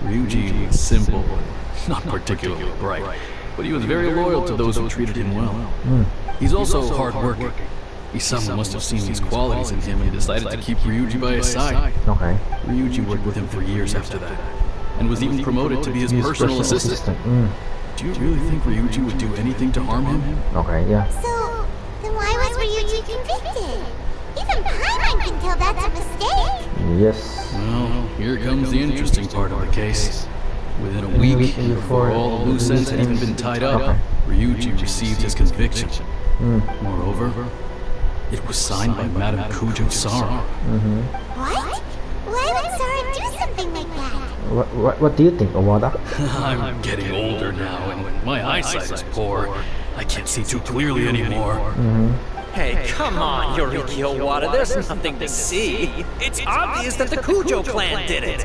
Ryuji was simple and not particularly bright, but he was very loyal to those who treated him well. He's also hard-working. Isamu must have seen these qualities in him and decided to keep Ryuji by his side. Okay. Ryuji worked with him for years after that, and was even promoted to be his personal assistant. Do you really think Ryuji would do anything to harm him? Okay, yeah. So, then why was Ryuji convicted? Even Paimon can tell that's a mistake. Yes. Well, here comes the interesting part of the case. Within a week, before all the loose ends had even been tied up, Ryuji received his conviction. Moreover, it was signed by Madame Kujo Sara. What? Why would Sara do something like that? What do you think, Owada? I'm getting older now, and my eyesight is poor. I can't see too clearly anymore. Hey, come on, Yuriki Owada, there's nothing to see. It's obvious that the Kujo clan did it.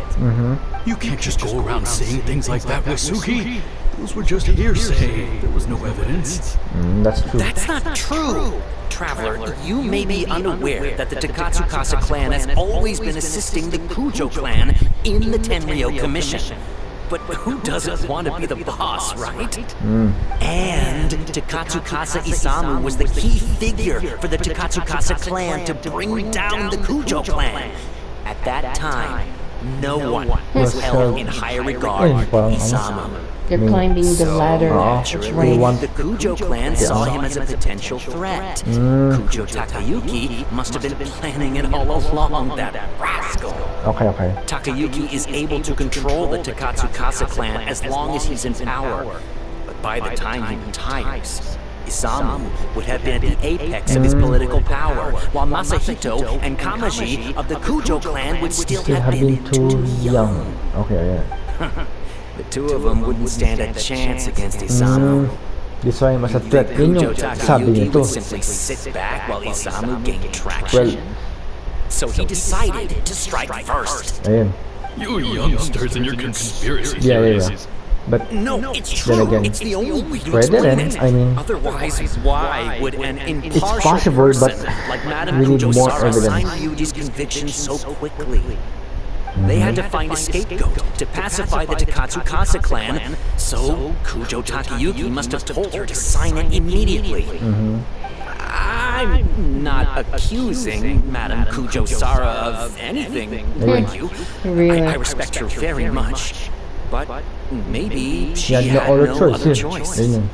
You can't just go around saying things like that, Wasuki. Those were just hearsay. There was no evidence. That's true. That's not true. Traveler, you may be unaware that the Takatsukasa clan has always been assisting the Kujo clan in the Tenryo Commission. But who doesn't want to be the boss, right? And Takatsukasa Isamu was the key figure for the Takatsukasa clan to bring down the Kujo clan. At that time, no one was held in higher regard than Isamu. They're climbing the ladder. Naturally, the Kujo clan saw him as a potential threat. Kujo Takayuki must have been planning it all along, that rascal. Okay. Takayuki is able to control the Takatsukasa clan as long as he's in power. But By the time he retires, Isamu would have been at the apex of his political power, while Masahito and Kamaji of the Kujo clan would still have been too young. Okay, yeah. The two of them wouldn't stand a chance against Isamu. This why mas a You threat. think Yun Kujo yung sabi Takayuki nito. would simply sit back while Isamu gained traction? Well, So he decided to strike first. ayun. You youngsters and your conspiracy Yeah. theories. But No, it's then true. again, It's the only way to pwede explain rin. it. I mean, Otherwise, why would an impartial possible, but person like Madame we need Kujo more Sara sign evidence. Ryuji's conviction so quickly? They had to find a scapegoat to pacify the Takatsukasa clan, so Kujo Takayuki must have told her to sign it immediately. I'm not accusing Madame Kujo Sara of anything, mind you. Really? I respect her very much. But maybe she he had had no no other other choice. choice. Ayun yun.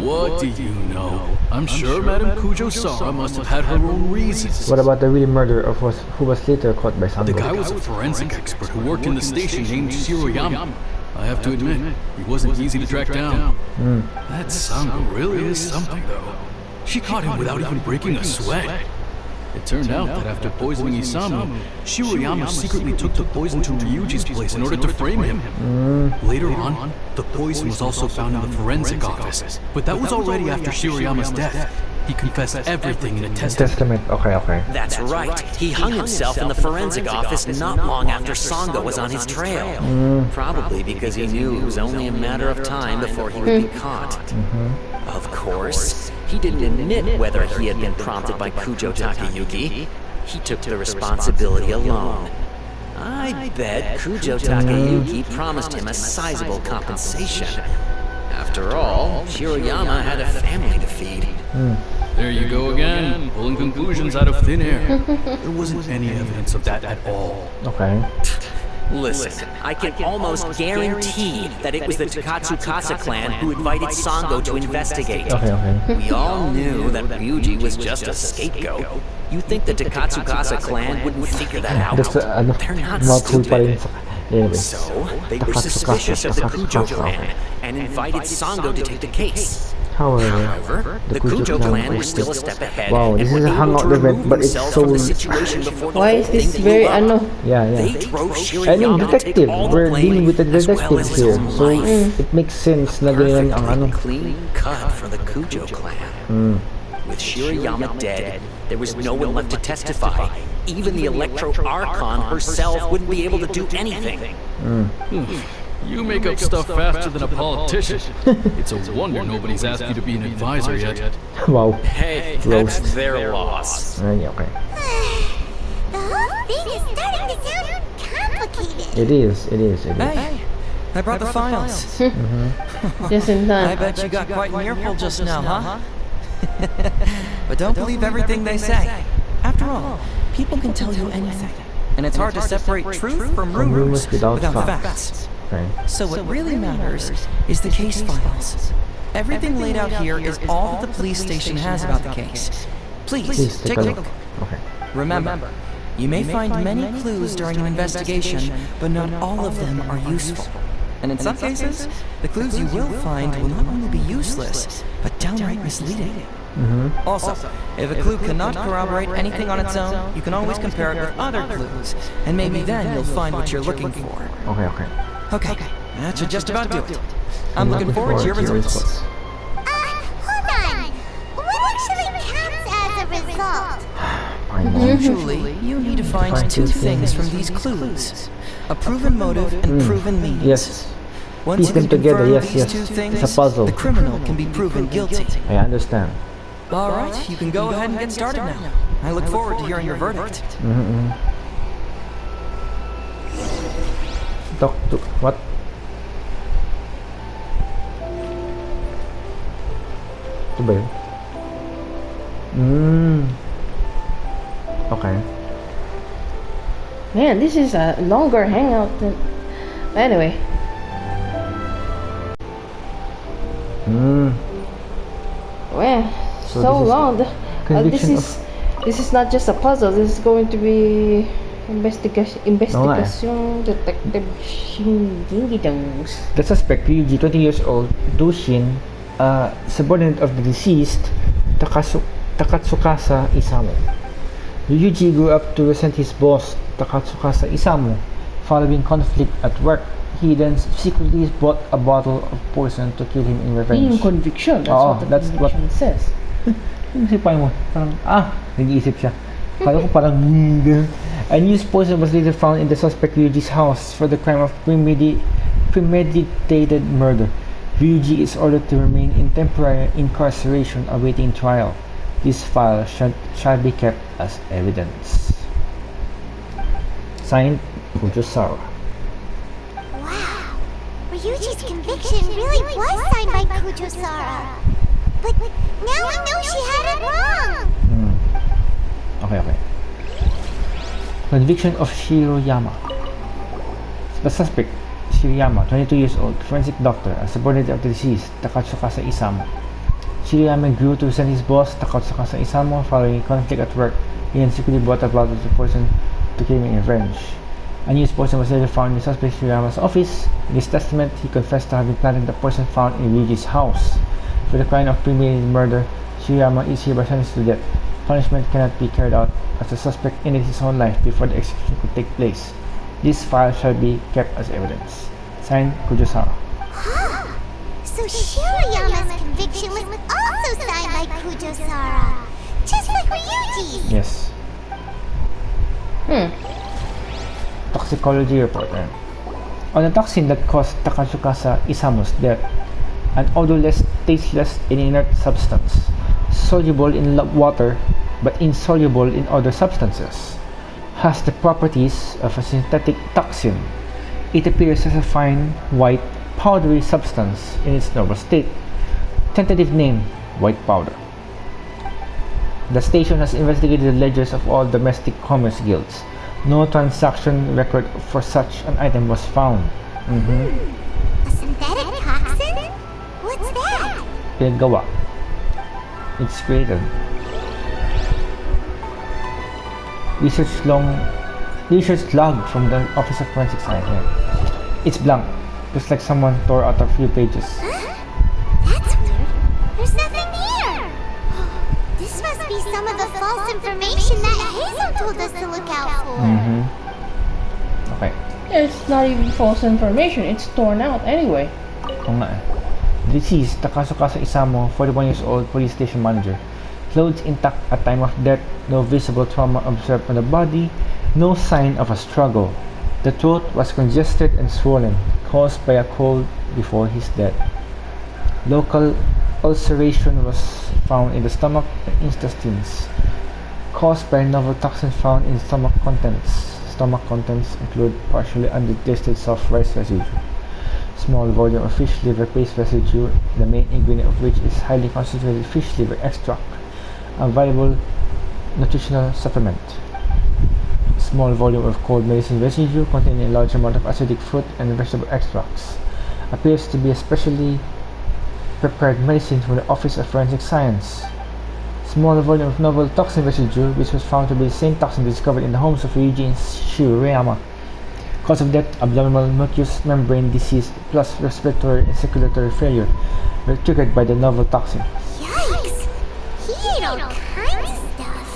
What do you know? I'm sure Madame Kujo Sara must have had her own reasons. What about the real murderer of who was later caught by The guy Sango? was a forensic expert who worked in the station named Shiroyama. I have to admit, he wasn't easy to track down. That Sango really is something, though. She caught him without even breaking a sweat. It turned out that after poisoning Isamu, Shiroyama secretly took the poison to Ryuji's place in order to frame him. Later on, the poison was also found in the forensic office, but that was already after Shiroyama's death. He confessed everything in a testament. Testament. Okay. That's right. He hung himself in the forensic office not long after Sango was on his trail. Probably because he knew it was only a matter of time before he would be caught. Of course, he didn't admit whether he had been prompted by Kujo Takayuki. He took the responsibility alone. I bet Kujo Takayuki promised him a sizable compensation. After all, Shiroyama had a family to feed. There you go again, pulling conclusions out of thin air. There wasn't any evidence of that at all. Okay. Listen, I can almost guarantee that it was the Takatsukasa clan who invited Sango to investigate. Okay. We all knew that Ryuji was just a scapegoat. You think the Takatsukasa clan wouldn't figure that out? That's They're not mouthful pa rin stupid. sa... Anyway. So, they were suspicious of the Kujo clan and invited Sango to take the case. However, the Kujo clan were still a step ahead Wow, and this were is a able hangout to remove event, but it's themselves so... from the situation before the Why whole is this thing very blew up. Yeah. They drove I mean, Shiroyama to take detective. all the We're dealing blame with a as well detective as his here. own So, life. it makes sense na ganyan ang ano. Perfectly clean cut for the Kujo clan. With Shiroyama dead, there was no one left to testify. Even the Electro Archon herself wouldn't be able to do anything. You make up stuff faster than a politician. It's a wonder nobody's asked you to be an advisor yet. Wow. Hey, that's their loss. Ay, okay. The whole thing is starting to sound complicated. It is. Hey, I brought the files. Just in I time. bet you got quite an earful just now, huh? But don't believe everything they say. After all, people can tell you anything. And it's hard to separate truth from rumors without facts. Okay. So what really matters is the case files. Everything laid out here is all that the police station has about the case. Please, take a look. Okay. Remember, you may find many clues during an investigation, but not all of them are useful. And in some cases, the clues you will find will not only be useless, but downright misleading. Also, if a clue cannot corroborate anything on its own, you can always compare it with other clues, and maybe then you'll find what you're looking for. Okay. Okay, that should just about do it. I'm looking forward to your results. Hold on. What actually counts as a result? I know. Usually, you need to find two things from these clues. A proven motive and proven means. Yes. Once Piece you them can together, confirm yes, these yes. two things, It's a puzzle. the criminal can be proven guilty. I understand. All right, you can go ahead and get started now. I look forward to hearing your verdict. Talk to... What? Ito ba yun? Okay. Man, this is a longer hangout than... Anyway. Well, so this is long. This conviction is not just a puzzle. This is going to be Investigasyon Detective Shingi-dangs. The suspect, Ryuji, 20 years old, Dushin, subordinate of the deceased, Takatsukasa Isamu. Ryuji grew up to resent his boss, Takatsukasa Isamu. Following conflict at work, he then secretly bought a bottle of poison to kill him in revenge. Yung conviction, that's what the conviction says. Yung sipain mo, parang, nag-iisip siya. Kala ko parang, unused poison was later found in the suspect Ryuji's house for the crime of premeditated murder. Ryuji is ordered to remain in temporary incarceration awaiting trial. This file shall be kept as evidence. Signed, Kujosara. Wow, Ryuji's conviction really was signed by Kujosara. But now we know she had it wrong! Okay. Conviction of Shiroyama. The suspect, Shiroyama, 22 years old, forensic doctor, a subordinate of the deceased, Takatsukasa Isamu. Shiroyama grew to resent his boss, Takatsukasa Isamu, following conflict at work. He then secretly bought a bottle of poison to kill him in revenge. Unused poison was later found in the suspect Shiroyama's office. In his testament, he confessed to having planted the poison found in Ryuji's house. For the crime of premeditated murder, Shiroyama is hereby sentenced to death. Punishment cannot be carried out as the suspect ended his own life before the execution could take place. This file shall be kept as evidence. Signed, Kujosara. So Shiroyama's conviction was also signed by Kujosara, just like Ryuji's. Yes. Toxicology report. On the toxin that caused Takatsukasa Isamu's death, an odorless, tasteless, and inert substance, soluble in water but insoluble in other substances, has the properties of a synthetic toxin. It appears as a fine, white, powdery substance in its normal state. Tentative name, white powder. The station has investigated the ledgers of all domestic commerce guilds. No transaction record for such an item was found. A synthetic toxin? What's that? Pinagawa. It's created. Research log from the Office of Forensic Science. It's blank, just like someone tore out a few pages. That's weird. There's nothing here. This must be some of the false information that Heizou told us to look out for. Okay. It's not even false information. It's torn out anyway. Oo nga. Deceased, Takatsukasa Isamu, 41 years old, police station manager. Clothes intact at time of death, no visible trauma observed on the body, no sign of a struggle. The throat was congested and swollen, caused by a cold before his death. Local ulceration was found in the stomach and intestines, caused by a novel toxin found in stomach contents. Stomach contents include partially undigested soft rice residue, small volume of fish liver paste residue, the main ingredient of which is highly concentrated fish liver extract, a valuable nutritional supplement. Small volume of cold medicine residue containing a large amount of acidic fruit and vegetable extracts. Appears to be a specially prepared medicine from the Office of Forensic Science. Small volume of novel toxin residue, which was found to be the same toxin discovered in the homes of Ryuji and Shiroyama. Cause of death, abdominal mucous membrane disease plus respiratory and circulatory failure were triggered by the novel toxin. Yikes! He ate all kinds of stuff.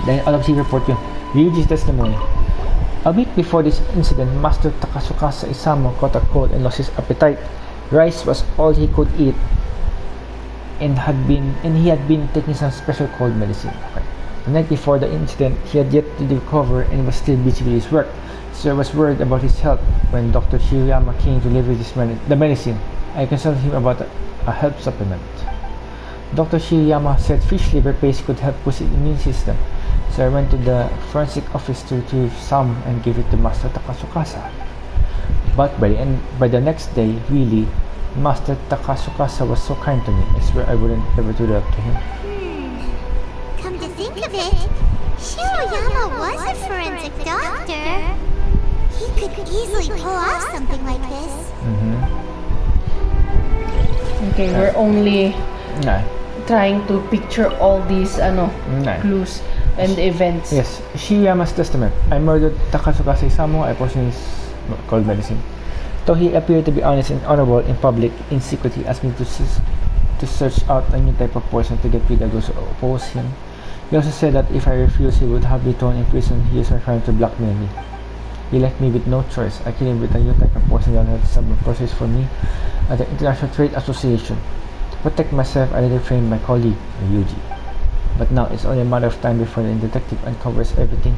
Then autopsy report yun. Ryuji's testimony. A week before this incident, Master Takatsukasa Isamu caught a cold and lost his appetite. Rice was all he could eat, and he had been taking some special cold medicine. Okay. The night before the incident, he had yet to recover and was still busy with his work, so I was worried about his health. When Dr. Shiroyama came to deliver the medicine, I consulted him about a health supplement. Dr. Shiroyama said fish liver paste could help boost his immune system, so I went to the forensic office to retrieve some and give it to Master Takatsukasa. But by the next day, really, Master Takatsukasa was so kind to me. I swear I wouldn't ever do that to him. Come to think of it, Shiroyama was a forensic doctor. He could easily pull off something like this. Okay, we're only trying to picture all these clues. and the events. Yes, Shirayama's testament. I murdered Takasukasa Isamu. I poisoned his cold medicine. Though he appeared to be honest and honorable in public, in secret he asked me to search out a new type of poison to get rid of those who oppose him. He also said that if I refused, he would have me thrown in prison. He is trying to blackmail me. He left me with no choice. I killed him with a new type of poison that had some process for me at the International Trade Association. To protect myself, I later framed my colleague, Ryuji. But now it's only a matter of time before the detective uncovers everything.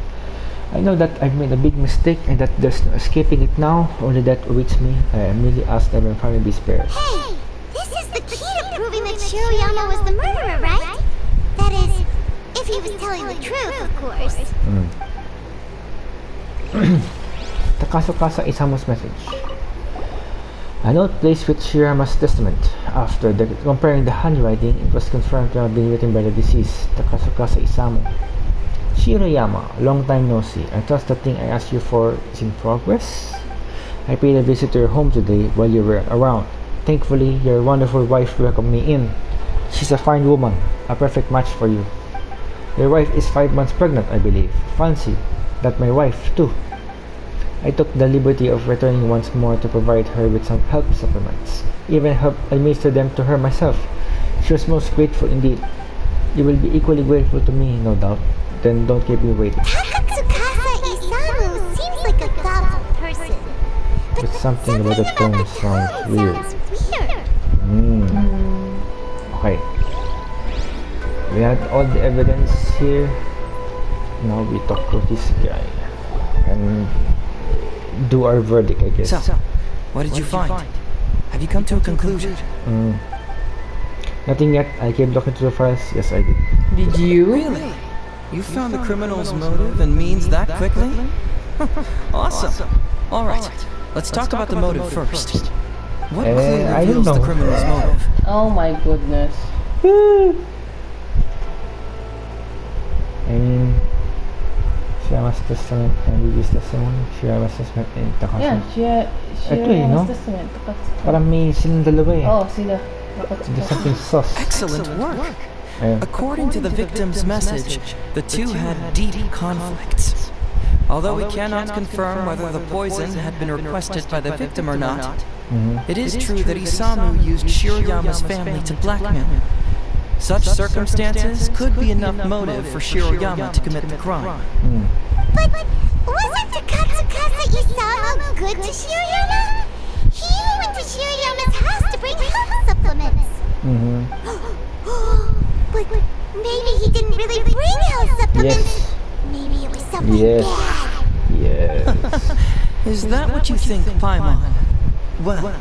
I know that I've made a big mistake and that there's no escaping it now. Only that awaits me. I merely ask that my family be spared. Hey! This is the key to proving that Shiroyama was the murderer, right? That is, if he was telling the truth, of course. Takasukasa Isamu's message. A note placed with Shirayama's testament. After comparing the handwriting, it was confirmed to have been written by the deceased, Takasukasa Isamu. Shiroyama, long time no see. I trust the thing I asked you for is in progress. I paid a visit to your home today while you were around. Thankfully, your wonderful wife welcomed me in. She's a fine woman, a perfect match for you. Your wife is 5 months pregnant, I believe. Fancy that my wife, too. I took the liberty of returning once more to provide her with some health supplements. Even helped administer them to her myself. She was most grateful indeed. You will be equally grateful to me, no doubt. Then don't keep me waiting. Takasukasa Isamu seems like a thoughtful person. But something about the tone sounds weird. Okay. We had all the evidence here. Now we talk to this guy and do our verdict, I guess. So, what did you find? Have you come to a conclusion? Nothing yet. I keep looking through the files. Yes, I did. Did you? Really? You found the criminal's motive and means that quickly? Awesome. All right, let's talk about the motive first. What clue I don't reveals the know. criminal's motive? Oh my goodness. I mean, Shirayama's testament and Ryuji's testimony. Shirayama's testament and Takasukasa. Yeah, Ito eh, no? testament. Parang may silang dalawa eh. Oh, sila. There's something sus. Excellent work. Ayun. According to the victim's message, the two had deep conflicts. Although we cannot confirm whether the poison had been requested by the victim or not, it is true that Isamu used Shiroyama's family to blackmail him. Such circumstances could be enough motive for Shiroyama to commit the crime. But wasn't Takasukasa Isamu good to Shiroyama? He even went to Shiroyama's house to bring health supplements. But maybe he didn't really bring health supplements. Yes. Maybe it was something Yes. bad. Yes. Is that what you think, Paimon? Well,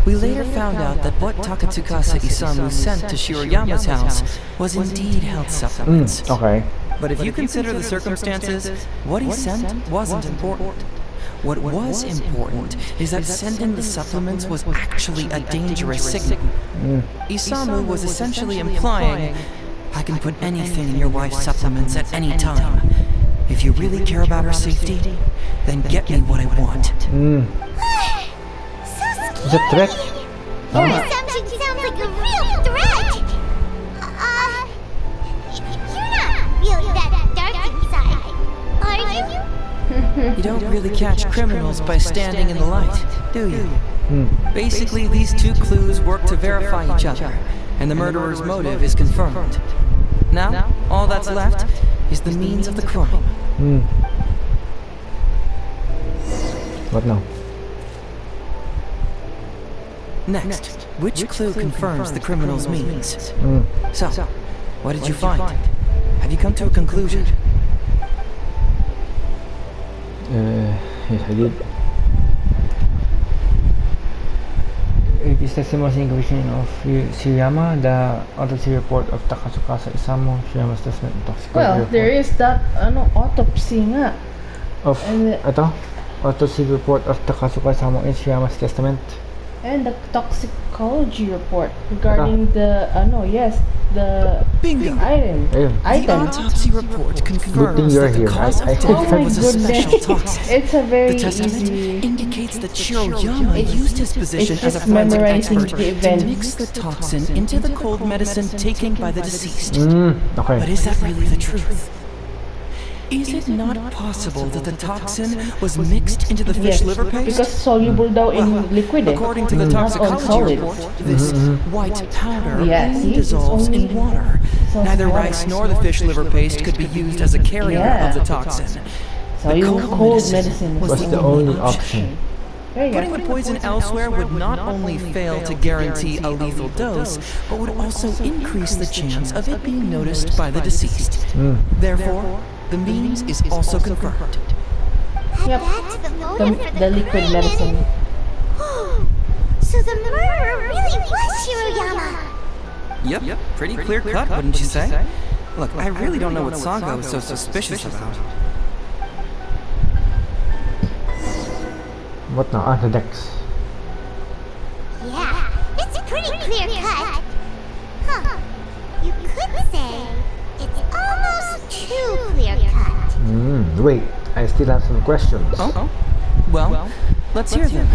we later found out that what Takasukasa Isamu sent to Shiroyama's house was indeed health supplements. Okay. But if you consider the circumstances, what he sent wasn't important. What was important is that sending the supplements was actually a dangerous signal. Isamu was essentially implying, I can put anything in your wife's supplements at any time. If you really care about her safety, then get me what I want. So Is it threat? Your assumption sounds like a real threat. You're not really that dark inside, are you? You don't really catch criminals by standing in the light, do you? Basically, these two clues work to verify each other, and the murderer's motive is confirmed. Now, all that's left is the means of the crime. What now? Next, which clue confirms the criminal's means? So, what did you find? Have you come to a conclusion? Yes, I did. It is testimony in commission of Shiroyama, the autopsy report of Takasukasa Isamu, Shiroyama's testament and toxicology Well, report. there is that autopsy nga. Of, ito, autopsy report of Takasukasa Isamu and Shiroyama's testament. And the toxicology report regarding the the Bingo! item. Ayun. The Item. autopsy report Good thing confirms you're that the here. cause I of think death Oh my was a special goodness. toxin. It's a very The testament easy. indicates that Shiroyama used his position It's as a just forensic memorizing expert the to events. mix the toxin into the cold medicine taken by the deceased. Okay. But is that really the truth? is it not possible that the toxin was mixed into the fish Yes, liver paste? because soluble daw in liquid eh. According to the Not on toxicology solid. report, this white powder Yes, only it's dissolves only in water. dissolves Neither in water. rice nor the fish liver paste could be used as a carrier Yeah. of the toxin. Cold medicine was Was the only option. There you Putting go. the poison elsewhere would not only fail to guarantee a lethal dose, but would also increase the chance of it being noticed by the deceased. Therefore, the means is also confirmed. Yep. That's the motive for The liquid medicine. So the murderer really was Shiroyama. Yep, pretty clear cut, wouldn't you say? Look, I really don't know what Sango is so suspicious about. What now? The decks. Yeah, it's pretty clear cut. Huh. You could say it's almost too clear cut. Wait, I still have some questions. Oh? Well, let's hear them.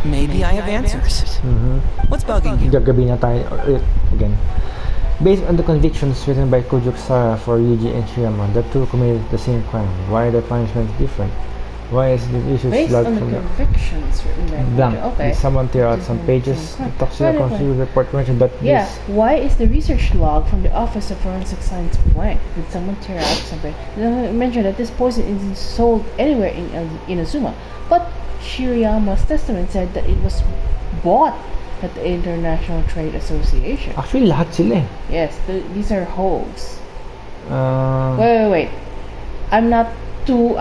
Maybe I have answers. What's bugging you? Gagabi na tayo ulit again. Based on the convictions written by Kujo Sara for Yuji and Shirama, the two committed the same crime. Why are the punishments different? Why is the research Based log on the from the convictions written by blank? Okay. Did someone tear out some pages? The toxicology report mentioned that Yeah, this. why is the research log from the Office of Forensic Science blank? Did someone tear out something? They mentioned that this poison isn't sold anywhere in Inazuma, but Shirayama's testament said that it was bought at the International Trade Association. Actually, lahat sila eh. Yes, these are holes. Uh, Wait. I'm not too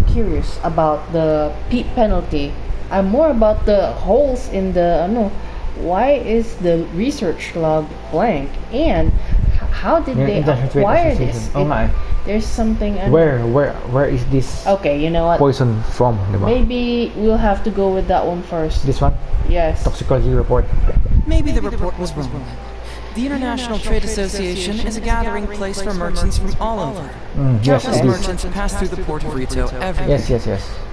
curious about the penalty. I'm more about the holes in the why is the research log blank, and how did they International Trade acquire Association. this? Oo nga eh. There's something. Where is this Okay, you know what? poison from? Diba? Maybe we'll have to go with that one first. This one? Yes. Toxicology report. Maybe the report was wrong. The International Trade Association is a gathering place for merchants from all over. Yes, Countless it is. merchants pass through the port of Rito every day. Yes.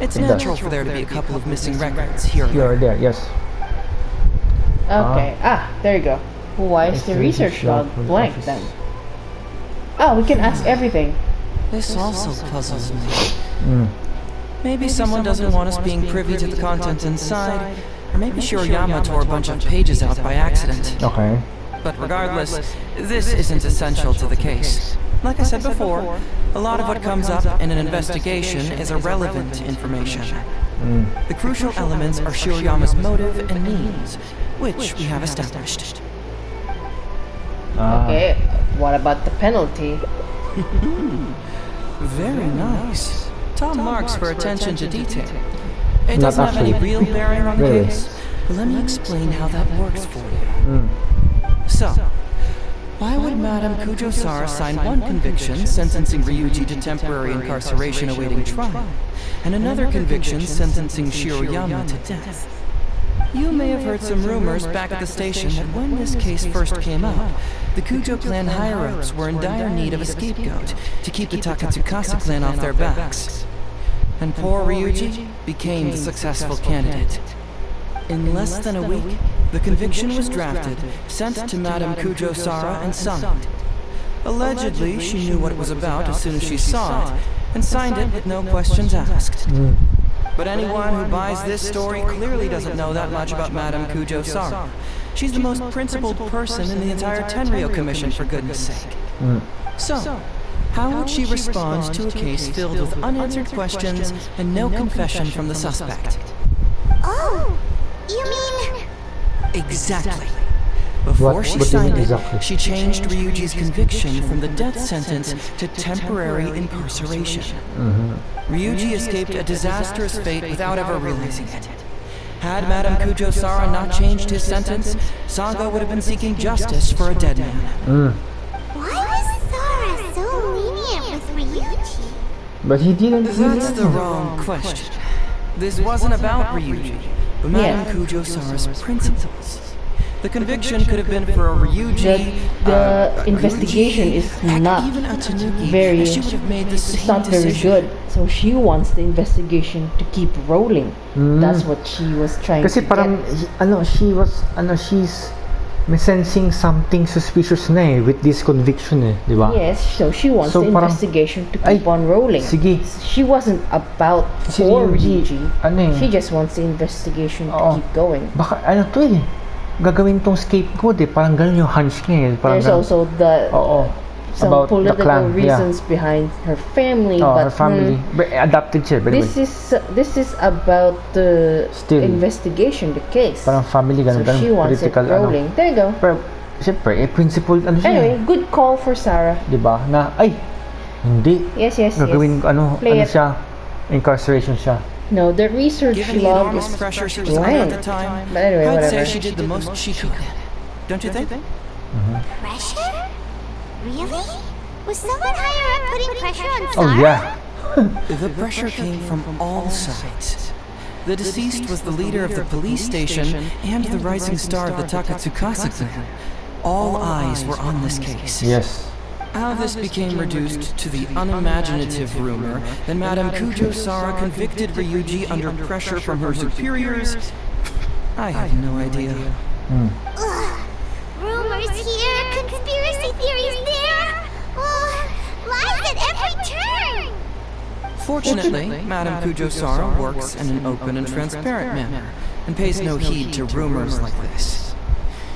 It's It does. natural for there to be a couple of missing records here. Here or there, yes. Okay. There you go. Why is It's the the research research log log from the blank office. then? We can ask everything. This also puzzles me. Maybe someone doesn't want us being privy to the contents inside, or maybe Shiroyama tore a bunch of pages out by accident. Okay. But regardless, this isn't essential to the case. Like I said before, a lot of what comes up in an investigation is irrelevant information. The crucial elements are Shiroyama's motive and means, which we have established. Okay. What about the penalty? Very nice. Top marks for attention to detail. It Not doesn't have any actually. real bearing on the Really? case, but let me explain how that works for you. So, why would Madame Kujo-Sara sign one conviction sentencing Ryuji to temporary incarceration awaiting trial, and another conviction sentencing Shiroyama to death? You may have heard some rumors back at the station that when this case first came up, the Kujo clan higher-ups were in dire need of a scapegoat to keep the Takatsukasa clan off their backs. And poor Ryuji became the successful candidate. In less than a week, the conviction was drafted, sent to Madame Kujo-Sara and signed. Allegedly, she knew what it was about as soon as she saw it, and signed it with no questions asked. But anyone who buys this story clearly doesn't know that much about Madame Kujo-Sara. She's the most principled person in the entire Tenryou Commission, for goodness sake. So, how would she respond to a case filled with unanswered questions and no confession from the suspect? Oh, you mean... Exactly. Before she What do you mean signed it, exactly? she changed Ryuji's conviction from the death sentence to temporary incarceration. Ryuji escaped a disastrous fate without ever realizing it. Had Madame Kujo-Sara not changed his sentence, Sango would have been seeking justice for a dead man. Why was Sara so lenient with Ryuji? But he didn't. That's the wrong question. This wasn't about Ryuji, but Madame Kujo-Sara's principles. The conviction could have been for a Ryuji. The investigation is not even a Tanuki, very. and she would have made the It's same not very decision. good. So she wants the investigation to keep rolling. That's what she was trying Kasi to parang get. she's may sensing something suspicious na eh with this conviction eh, di ba? Yes, so she wants So, the parang- investigation to Ay, keep on rolling. sige. She wasn't about Si for Ryuji, Ryuji. ano eh, She just wants the investigation to Oo. keep going. baka ano to eh, gagawin tong scapegoat eh, parang ganun yung hunch niya eh. Parang There's ganun. also the Oo. some About the political clan, reasons behind her family, Oh, but her family. Adopted siya, by the way. this is about the Still. investigation, the case. Parang family, So ganun, she wants it political, rolling. There you go. Pero, siyempre, principled, ano siya Anyway, eh. good call for Sarah. Diba? Na, ay, hindi. Yes, yes, Gagawin, yes. Play it. siya, incarceration siya. No, the research Given the log enormous is pressure she was under at the blank. time, But anyway, I'd whatever. say she did the most she could. Don't you think? Pressure? Really? Was someone higher up putting pressure on Sarah? Oh, yeah. The pressure came from all sides. The deceased was the leader of the police station and the rising star of the Takatsukasa clan. All eyes were on this case. Yes. How this became reduced to the unimaginative rumor that Madame Kujo Sara convicted Ryuji under pressure from her superiors, I have no idea. Ugh. Rumors here, conspiracy theories there. Lies at every turn. Fortunately, Madame Kujo Sara works in an open and transparent manner and pays no heed to rumors like this.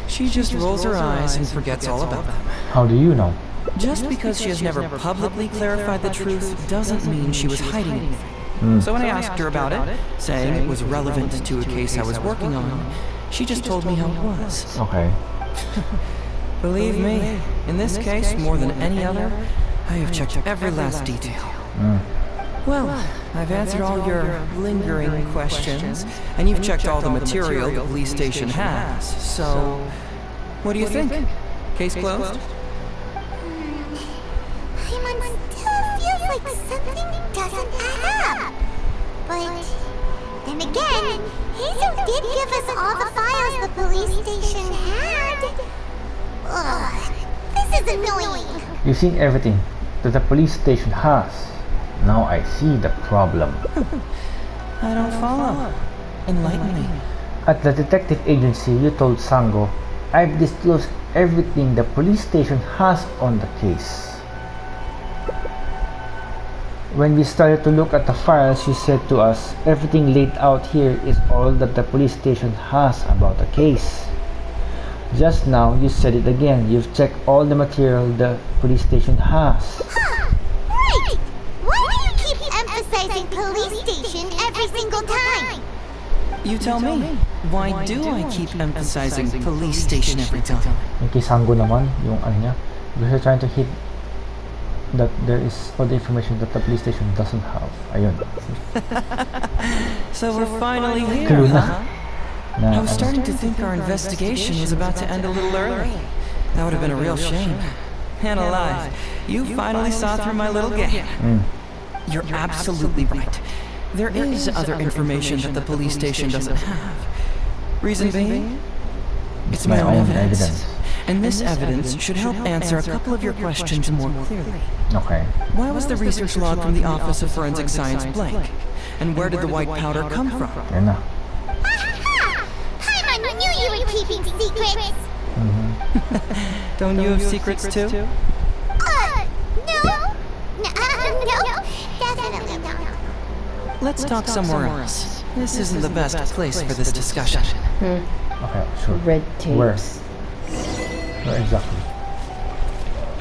She just rolls her eyes and forgets all about them. How do you know? Just because she has never publicly clarified the truth doesn't mean she was hiding anything. So when I asked her about it, saying it was relevant to a case I was working on, she just told me how it was. Okay. Believe me, in this case, more than any other, I have checked every last detail. Well, I've answered all your lingering questions, and you've checked all the material the police station has, so... What do you think? Case closed? Paimon still feels like something doesn't add up. But then again, Heizou did give us all the files the police station had. Ugh, this is annoying. You've seen everything that the police station has. Now I see the problem. I don't follow. Enlighten me. At the detective agency, you told Sango, I've disclosed everything the police station has on the case. When we started to look at the files, you said to us, everything laid out here is all that the police station has about the case. Just now, you said it again. You've checked all the material the police station has. Right! Why do you keep emphasizing police station every single time? You tell me. Why do I keep emphasizing police station every time? Yung kay Sango naman, yung ano niya, because you're trying to hit that there is all the information that the police station doesn't have. Ayun. So we're finally here, Clue na. huh? Na, I was starting to think our investigation was about to end a little early. That would have been a real shame. And alive, you finally saw through my little game. You're absolutely right. There is other information that the police station doesn't have. Reason being? It's my own evidence. And this evidence should help answer a couple of your questions more clearly. Okay. Why was the research log from the Office of Forensic Science blank? And where did the white powder come from? Yan na. Aha! Paimon knew you were keeping secrets. Don't you have secrets too? No. No, definitely not. Let's talk somewhere else. This isn't the best place for this discussion. Okay, sure. Red tapes. Where? Where exactly?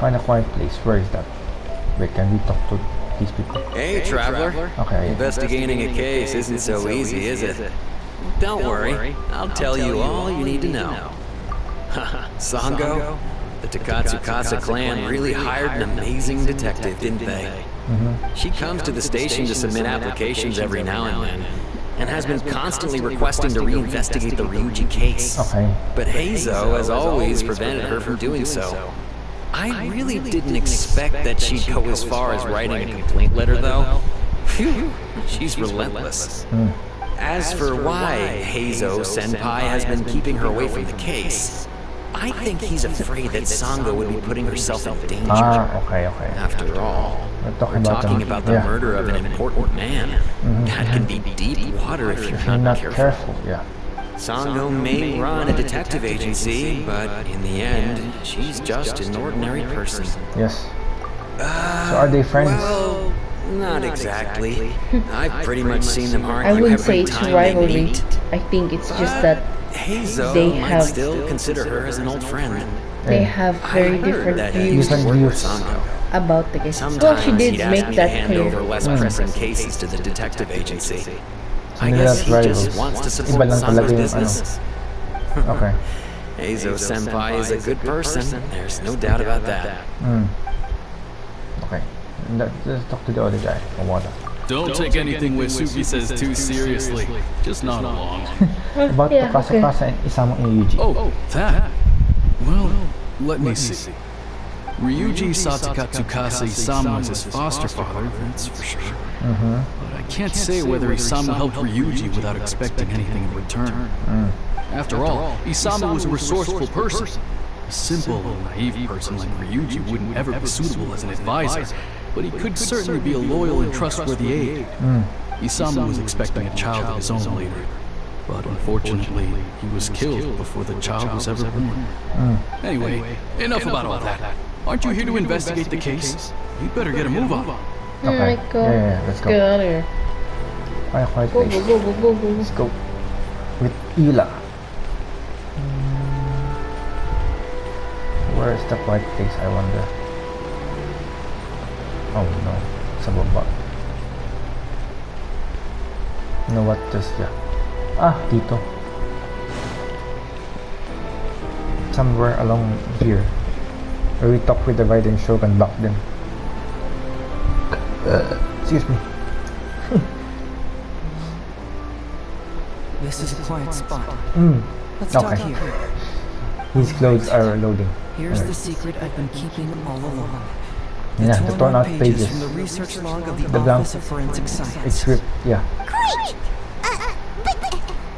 Find a quiet place. Where is that? Wait, can we talk to these people? Hey, traveler. Okay. Investigating a case isn't so easy, is it? Don't worry. I'll tell you all you need to know. Sango, the Takatsukasa clan really hired an amazing detective, didn't they? She comes to the station to submit applications every now and then, and has been constantly requesting to reinvestigate the Ryuji case. Okay. But Heizou has always prevented her from doing so. I really didn't expect that she'd go as far as writing a complaint letter, though. Phew, she's relentless. As for why Heizou Senpai has been keeping her away from the case, I think he's afraid that Sango would be putting herself in danger. Okay. After all, We're we're talking about the murder of an important man. That can be deep water if you're not careful. Yeah. Sango may run a detective agency, but in the end, she's just an ordinary person. Yes. So are they friends? Well, not exactly. I've pretty much seen them I argue wouldn't say every it's time they rivalry. meet. I think it's just that Heizou they might have- still consider her as an old friend. they have very I heard different that he views used to Different work with views. Sango. about the case. Sometimes Well, she did he'd ask make me to that hand clear. over less pressing cases to the detective agency. I Maybe guess that's he rivals. just wants to Iba support lang talaga Sango's yung business. Okay. Heizou senpai is a good person. There's no doubt about that. Okay. Let's talk to the other guy. Kawada. Don't take anything Wesuki says too seriously. Just nod along. About Yeah, Kasa and Isamu and Yuji. Oh, that. Well, let me see. Ryuji Satakatsu Kase Isamu is his foster father, that's for sure. But I can't say whether Isamu helped Ryuji without expecting anything in return. After all, Isamu was a resourceful person. A simple and naive person like Ryuji wouldn't ever be suitable as an advisor, but he could certainly be a loyal and trustworthy aide. Isamu was expecting a child of his own later, but unfortunately, he was killed before the child was ever born. Anyway, enough about all that. Aren't you here to investigate the case? You'd better get a move on. Okay. Go. Yeah, let's go. Get out of here. Find a quiet Go, place. go, go, go, go, Let's go. go. With Ila. Where is the quiet place, I wonder? Oh no. Sa baba. You know what? Just yeah. Ah, dito. Somewhere along here. Where we talk with the Raiden Shogun back then. Excuse me. This is a quiet spot. Let's Okay. talk here. His clothes are loading. Here's the secret I've been keeping all along. Yeah, the torn out pages. from the research log of the The blank. Office of Forensic Science. It's ripped. Yeah. Great! But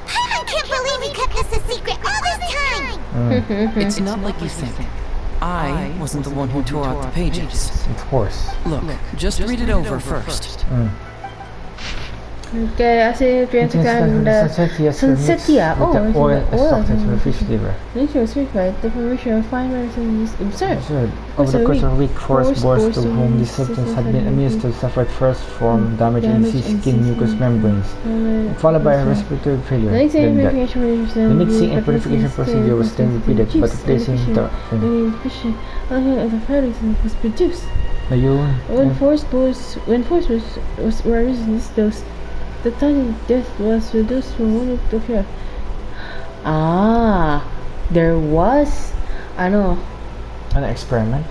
I can't believe you kept this a secret all this time! It's not like you think. I wasn't the one who tore out the pages. Of course. Look, just read it over first. Okay, kasi and Sunsetia. Oh, the oil it's extracted from the fish liver. Nature was certified. The formation of fine medicine is absurd. Absurd. Over the course of a week, forest boars to whom these substances had been administered suffered first from damage in the skin mucous membranes, followed by a respiratory failure, then death. The mixing and purification procedure was then repeated, but replacing the the fertilizer was produced. ayun. When force was resisted, the time of death was reduced from 1 to 5. Ah, there was An experiment.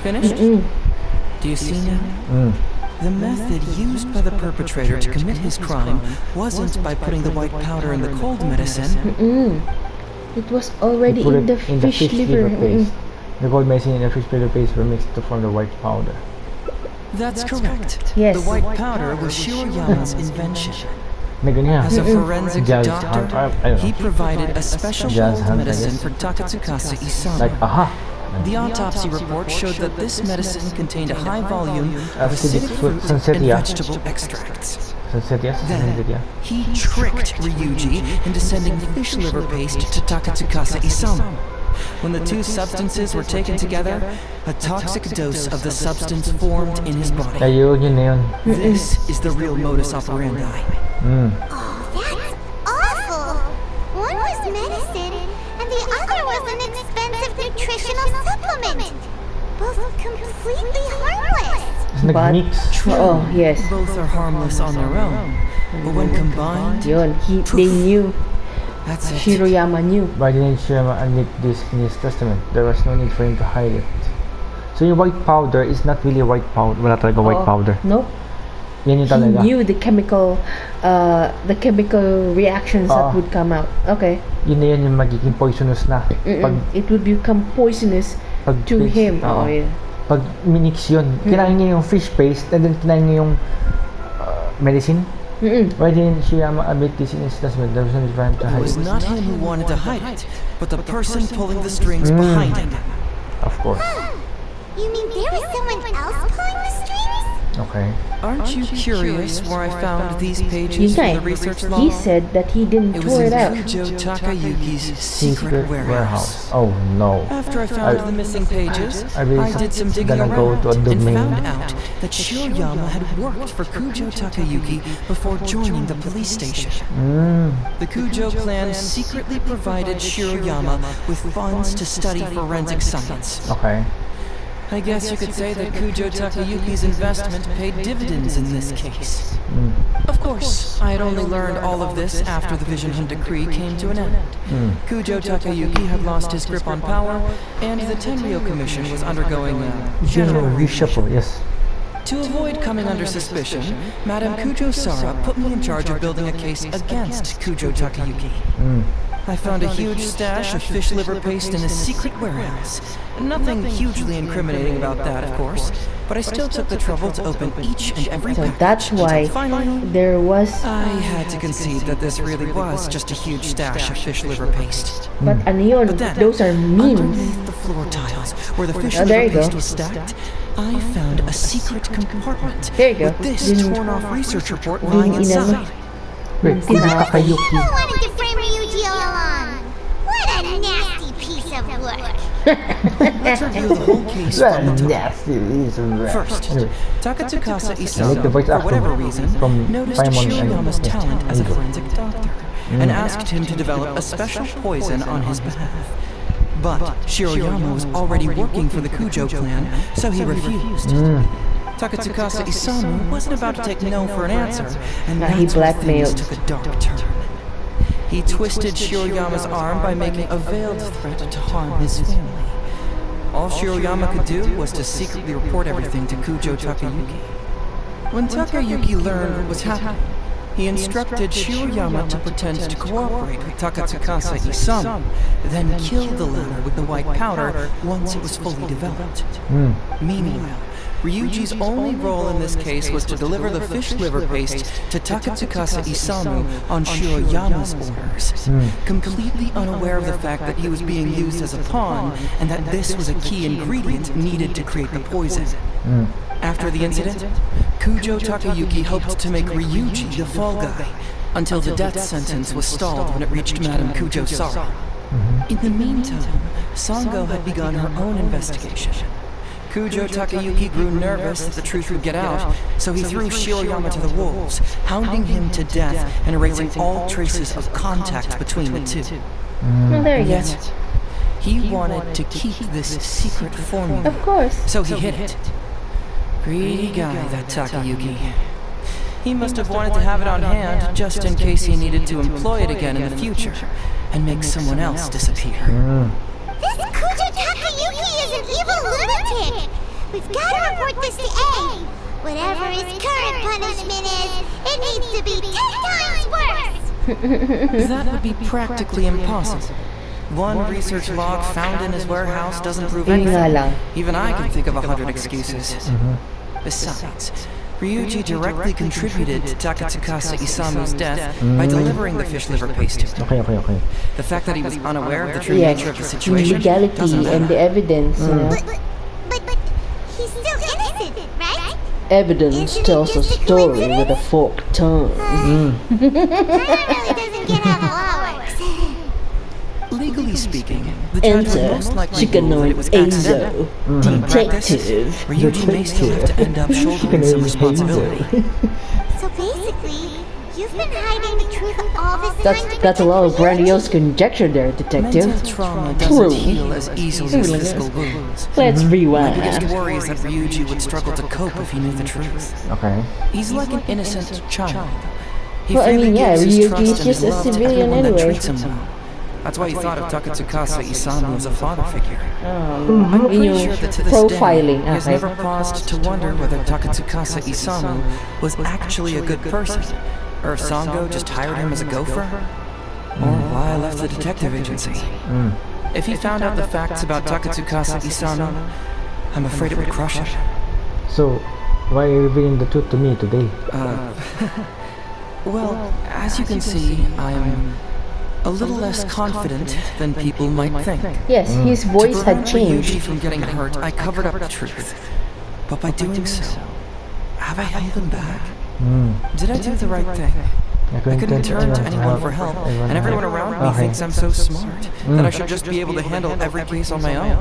Finished? Do you see now? The method used by the perpetrator to commit his crime wasn't by putting the white powder in the cold medicine. It was already Put in the it in fish liver. paste. The gold medicine and the fish liver paste were mixed to form the white powder. That's correct. Yes. The white powder was Shiroyama's invention. Na ganyan. As a forensic Jazz doctor, hand, I don't he know. provided a special Jazz cold hand, I medicine guess. for Takatsukasa Isamu. Like, aha! The autopsy report showed that this medicine contained a high volume of Acidic acidic fruit, fruit and Sunsetia. vegetable extracts. Sunset, yes? Then, Sunset, yeah. he tricked Ryuji into sending fish liver paste to Takatsukasa Isamu. When the two substances were taken together, a toxic dose of the substance formed in his body. Ayun, yun na yun. This is the real modus operandi. Oh, that's awful! One was medicine, and the other was an expensive nutritional supplement. Both completely harmless. Nag-mix. Oh, yes. Both are harmless on their own, but when combined, Yun, they knew. that's it. Shiroyama knew. Why didn't Shirama admit this in his testament? There was no need for him to hide it. So yung white powder is not really white powder. Wala talaga white powder. Nope. Yan yung He talaga. knew the chemical reactions that would come out. Okay. Yun na yan yung magiging poisonous na. Pag, It would become poisonous to paste, him. oo. Oh, yeah. Pag minix yun, kinain niya yung fish paste and then kinain niya yung medicine. Why didn't Shirama admit this in his testament? There was no need for him to It hide was it. not him who wanted to hide it, but the person pulling the strings behind him. Of course. You mean there was someone else pulling the strings? Okay. Aren't you curious where I found these Yun pages nga from eh, the research log? he said that he didn't It was tore in it out. Kujo Takayuki's secret warehouse. Oh no. After I found the missing pages, I really I did some digging gonna go around to a and domain. found out that Shiroyama had worked for Kujo Takayuki before joining the police station. The Kujo clan secretly provided Shiroyama with funds to study forensic science. Okay. I guess you could say that Kujo Takayuki's investment paid dividends in this case. Of course, I had only learned all of this after the Vision Hunt Decree came to an end. Kujo Takayuki had lost his grip on power, and the Tenryo Commission was undergoing a general reshuffle. Yes. To avoid coming under suspicion, Madame Kujo Sara put me in charge of building a case against Kujo Takayuki. I found a huge stash of fish liver paste in a secret warehouse. Nothing hugely incriminating about that, of course, but I still took the trouble to open each and every So package. that's why Finally, there was. I had to concede that this really was just a huge stash of fish liver paste. But ano yun? But then, Those are memes. underneath the floor tiles, where the fish Oh, there liver you paste go. was stacked, I found a secret compartment There you go. with this Yun- torn-off research report lying Yun inano. inside. Wait, Sina- Takayuki. You wanted to frame Ryuji all along. What a nasty piece of work. Let's review the whole case from the top. Nasty is right. First, Anyway, Takatsukasa I like the Isamu, voice for actor whatever reason, from noticed Simon Shiroyama's and talent as a Heizou. forensic doctor and asked him to develop a special poison on his behalf. But Shiroyama was already working for the Kujo clan, so he refused. Takatsukasa Isamu wasn't about to take no for an answer, and He that's where things blackmailed. took a dark turn. He twisted Shiroyama's arm by making a veiled threat to harm his family. All Shiroyama could do was to secretly report everything to Kujo Takayuki. When Takayuki learned what was happening, he instructed Shiroyama to pretend to cooperate with Takatsukasa Isamu, then kill the latter with the white powder once it was fully developed. Meanwhile, Ryuji's only role in this case was to deliver the fish liver paste to Takatsukasa Isamu on Shiroyama's orders, completely unaware of the fact that he was being used as a pawn and that this was a key ingredient needed to create the poison. After the incident, Kujo Takayuki hoped to make Ryuji the fall guy, until the death sentence was stalled when it reached Madame Kujo Sara. In the meantime, Sango had begun her own investigation. Kujo Takayuki grew nervous that the truth would get out, so he threw Shiroyama to the wolves, hounding him to death and erasing all traces of contact between the two. Well, there you go. Yet, he wanted to keep this secret formula, Of course. so he hid it. Greedy guy, that Takayuki. He must have wanted to have it on hand just in case he needed to employ it again in the future and make someone else disappear. This Kujo Takayuki is an evil lunatic. We've got to report this to A. Whatever his current punishment is, it needs to be 10 times worse. That would be practically impossible. One research log found in his warehouse doesn't prove Yun nga anything. lang. Even I can think of 100 excuses. Besides, Ryuji directly contributed to Takatsukasa Isamu's death by delivering the fish liver paste to him. Okay. The fact that he was unaware of the true Yeah, nature of the the situation legality doesn't and the matter. evidence, you know. But he's still innocent, right? Evidence tells a story with a forked tongue. That really doesn't get how the law works. Legally speaking, the judge would Enter most likely rule that Shikanoin it was accidental. Heizou, But in practice, detective. Ryuji may still have to end up shouldering some responsibility. So basically, you've been hiding the truth all this time. That's a lot of grandiose conjecture there, detective. Mental trauma True. doesn't heal as easily as physical wounds. Let's My rewind. biggest worry is that Ryuji would struggle to cope if he knew the truth. Okay. He's like an innocent child. He Well, I freely mean, yeah, gives his Ryuji trust is and his just a love to civilian everyone that anyway. treats him well. That's why he thought of Takatsukasa Isamu as a father figure. I'm I'm pretty sure that to this profiling. day, he has Okay. never paused to wonder whether Takatsukasa Isamu was actually a good person, or if Sango just hired him as a gopher, or why I left the detective agency. If he found out the facts about Takatsukasa Isamu, I'm afraid it would crush him. So, why are you revealing the truth to me today? Well, as you can see, I'm a little less confident than people might think. Yes, his voice To had prevent changed. Ryuji from getting hurt, I covered up the truth. But by doing so, Have I held him back? Did I do the right thing? I couldn't turn to anyone for help, and everyone around me thinks I'm so smart that I should just be able to handle every case on my own.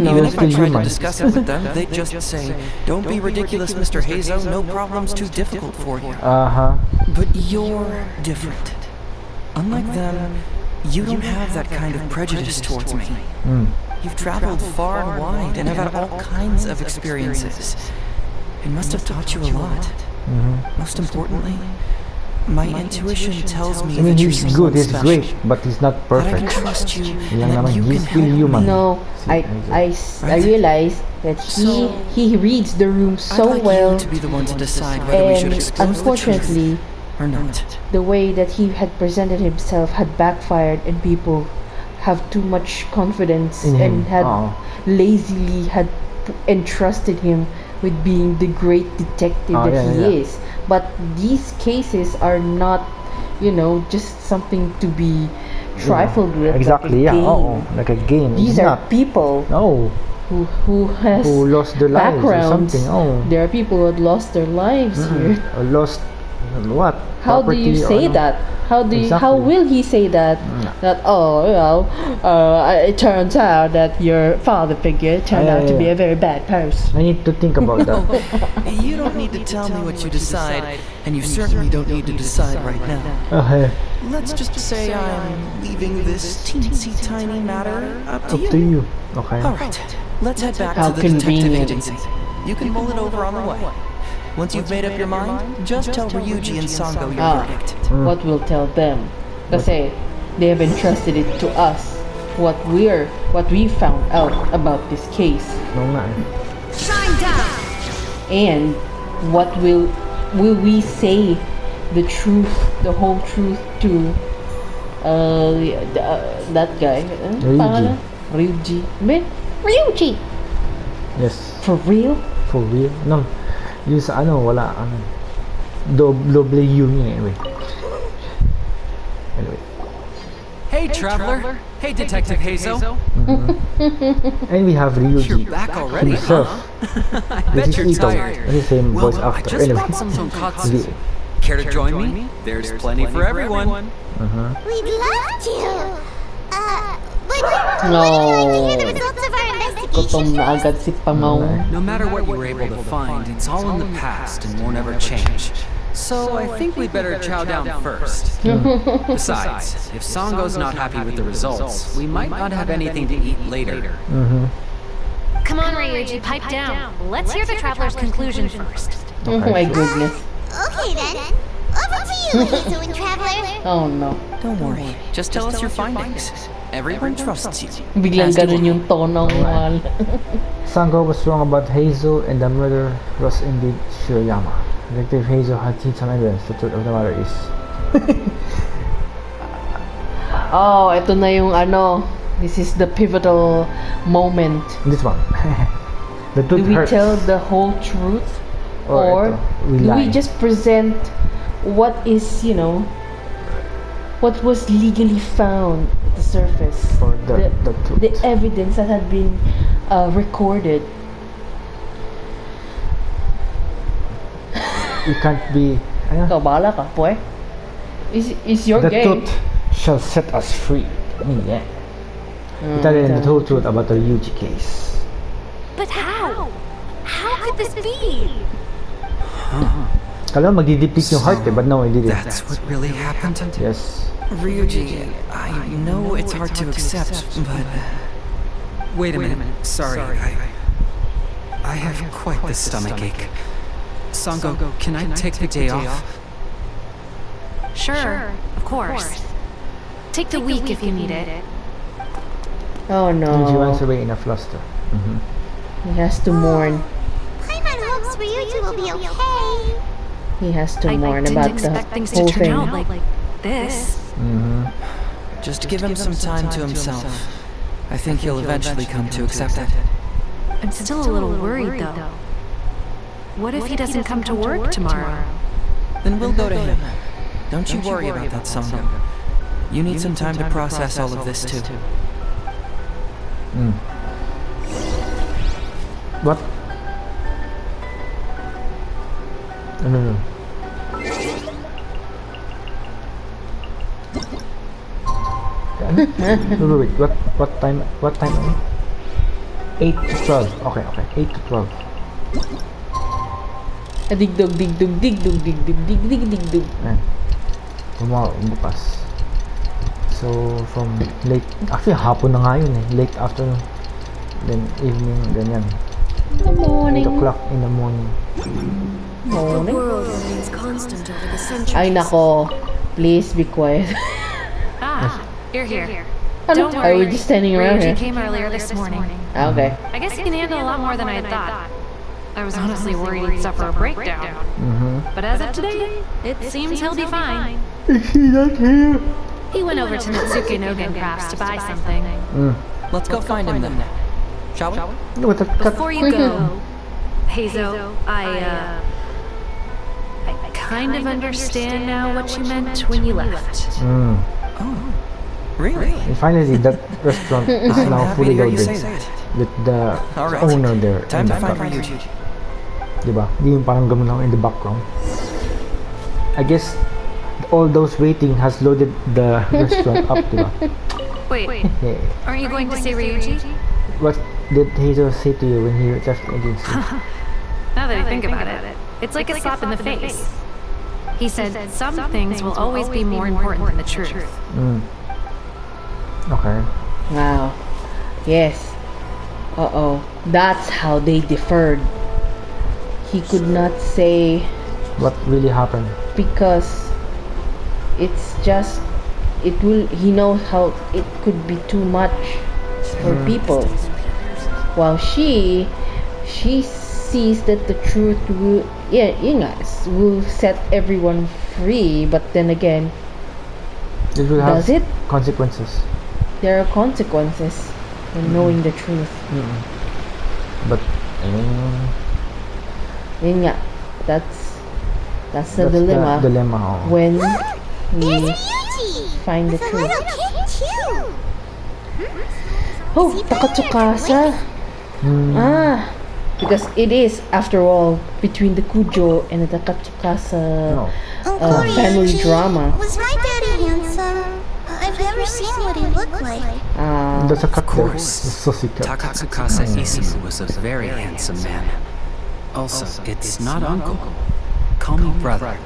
Even if I tried to discuss it with them, they'd just say, "Don't be ridiculous, Mr. Heizou, no problem's too difficult for you." But you're different. Unlike them, you don't have that kind of prejudice towards me. You've traveled far and wide and have had all kinds of experiences. It must have taught you a lot. Most importantly, my intuition tells me that you're he's good, he's great, but he's not that I perfect. can trust you and Lang that naman, you can he's still help me. human. No, I realize that he reads the room so I'd like well, you to be the one to decide whether we should and expose the unfortunately, truth or not. the way that he had presented himself had backfired, and people have too much confidence In him. and had lazily had entrusted him with being the great detective that he is. But these cases are not, just something to be trifled with. Exactly, like a game. Like a game. These It's are not. people No. who has Who lost their lives or backgrounds. something. There are people who had lost their lives here. Or lost what? How do you say that? How will he say that? That it turns out that your father figure turned out to be a very bad person. I need to think about that. You don't need to tell me what you decide, and you certainly don't need to decide right now. Okay. Let's just say I'm leaving this teensy tiny matter up to Up you. to you. Okay. Alright, let's head back How to the detective convenient. agency. You can mull it over on the way. Once you've made up your mind, just tell Ryuji and Sango your verdict. What we'll tell them? Kasi they have entrusted it to us. What we found out about this case. No nga. Shine down! And what will we say the truth, the whole truth to that guy? Ryuji. Ryuji. Yes. For real? For real? No. Yung sa wala doble yun anyway. Hey, Traveler. Hey, Detective Heizou. And we have Ryuji You're back already, himself. I This bet is you're Ito. tired. This is the same Well, voice I actor. just Anyway. brought some tonkatsu. Care to join me? There's plenty for everyone. We'd love to. But No. would you like to hear the results of our investigation Gutom na first? agad si Pamaw. No matter what you were able to find, it's all in the past and won't ever change. So I think we better chow down first. Besides, if Sango's not happy with the results, we might not have anything to eat later. Come on, Ryuji, pipe down. Let's hear the traveler's conclusion first. Oh my goodness. Okay then. Over to you, Heizou and Traveler. Oh no. Don't worry, just tell us your findings. Everyone trusts you. Biglang ganun yung tono ng wal. Sango was wrong about Heizou and the murder was indeed Shirayama. Detective Heizou had seen some evidence. The truth of the matter is... Oh, ito na yung this is the pivotal moment. This one. The Do truth we hurts. tell the whole truth? Or we do we lie. just present what is, what was legally found at the surface? For the truth. The evidence that had been recorded. You can't be... Ikaw, bahala ka, boy. Is your The game. truth shall set us free. Yeah. We tell them the whole truth about the Ryuji case. But how? How could this be? Kala mo magdideplete yung heart but no, it didn't. That's what really happened? Yes. Ryuji, I know it's hard to accept, but... Wait a minute. Sorry, I have quite the stomach ache. Sango, can I take the day off? Sure, of course. Take the week if you need it. Oh Ryuji no. runs away in a fluster. He has to mourn. Paimon hopes Ryuji will be okay. He has to I mourn didn't about expect the things to whole turn thing. out like this. Just give him some time to himself. I think he'll eventually come to accept it. I'm still a little worried though. What if he doesn't come to work tomorrow? Then we'll go to him. Don't you worry about that, Sango. You need some time to process all of this too. What? No. Wait. What time? What time? 8 to 12. Okay. 8 to 12. Digdog. Ayan. Tomorrow, bukas. So, from late... Actually, hapon na nga yun eh. Late afternoon. Then, evening, ganyan. Good morning. 8 o'clock in the morning. The world remains constant over the centuries. Ay nako, please be quiet. You're here. Ano? Don't Are worry. we just standing around Ryuji here? came earlier this morning. Okay. I guess he can handle a lot more than I had thought. I was honestly worried he'd suffer a breakdown. But as of today, it seems he'll be fine. Is he not here? He went over to Mitsuki Nogen Crafts to buy something. Let's go find him then. Shall we? What the cut? Before you go, Heizou, I kind of understand now what you meant when you left. Oh, really? And finally, that restaurant is I'm now happy to fully hear you loaded say that. with the All right. owner there. Time in to the find back. Ryuji. Diba? Di yung parang ganun lang in the background. I guess all those waiting has loaded the restaurant up, diba? Wait, Yeah. aren't you going to say Ryuji? What did Heizou say to you when he left the agency? Now that I think about it, it's like a slap in the face. He said some things will always be more important than the truth. Okay. Wow. Yes. That's how they differed. He could not say What really happened? because it's just he knows how it could be too much for people, while she sees that the truth will will set everyone free, but then again, It will have does it? consequences. There are consequences in knowing the truth. But Yun nga, that's the that's dilemma the dilemma. Oh. when There's we Ryuji! find the With a truth. little kid, too! Oh, Takatsukasa. Because it is, after all, between the Kujo and the Takatsukasa No. Uncle family Ryuji, drama. Was my daddy handsome? I've never seen what he looked like. That's a cut Of course. there. Sosika. Takatsukasa Isamu was a very handsome man. Also, it's not uncle. Call me brother.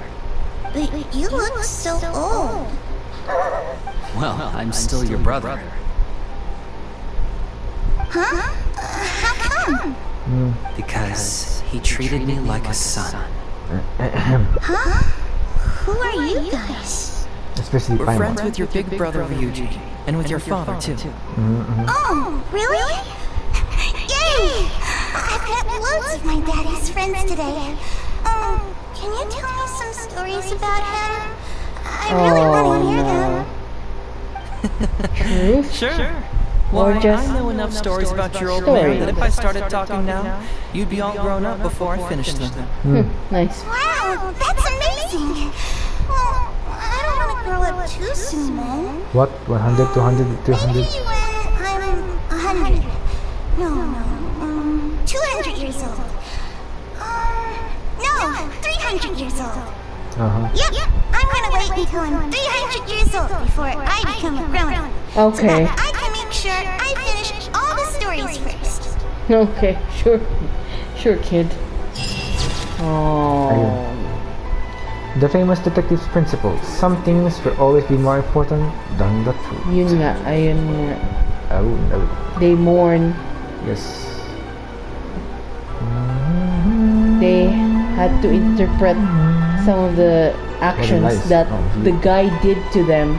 But you look so old. Well, I'm still your brother. Huh? How come? Because he treated me like a son. Huh? Who are you guys? Especially We're Paimon. friends with your big brother Ryuji, and with your father too. Oh, really? Yay! I've met loads of my daddy's friends today. Can you tell me some stories about him? I really want to hear them. Truth? Sure. Or Why, just I know enough stories about your old stories. man that if I started talking now, you'd be all grown up before I finished them. Nice. Wow, that's amazing. Well, I don't want to grow up too soon, then. What? 100, 200, 300? Maybe when I'm 100. No, 200 years old. No, 300 years old. Yep, I'm gonna wait until I'm 300 years old before I become a grown-up. So Okay. that I can make sure I finish all the stories first. Okay, sure, kid. Oh. The famous detective's principle. Some things will always be more important than the truth. Yun nga, ayun nga. Oh, no. They mourn. Yes. They had to interpret some of the actions nice. that Oh, the guy did to them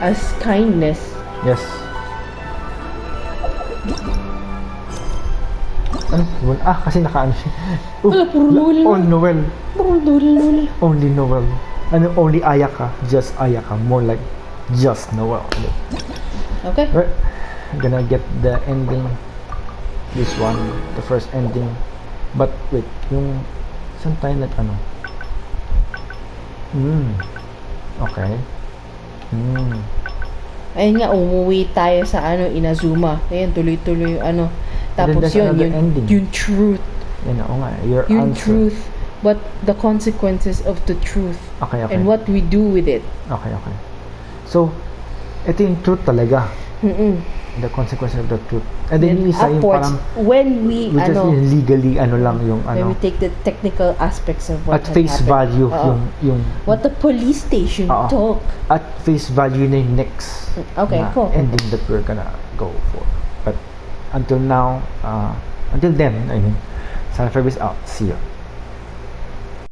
as kindness. Yes. Kasi naka-ano siya. Wala, puro Noel. Oh, Noel. Noel. Only Noel. Only Ayaka. Just Ayaka. More like just Noel. Okay. Right. I'm gonna get the ending. This one. The first ending. But wait. Yung... Saan tayo nag-ano? Okay. Ayun nga, umuwi tayo sa Inazuma. Ayun, tuloy-tuloy yung Tapos there's yun, another ending. yung truth. Yun nga, your Yung answer. truth but the consequences of the truth Okay. and what we do with it. Okay. So, ito yung truth talaga. Mm-mm. The consequences of the truth. And then Then yung isa yung upwards, parang when we which is yung legally lang yung when we take the technical aspects of what at had face happened. value yung what the police station took. at face value na yung next Okay, na cool. ending that we're gonna go for. But until now, until then, I mean, San Fabrice out. See ya.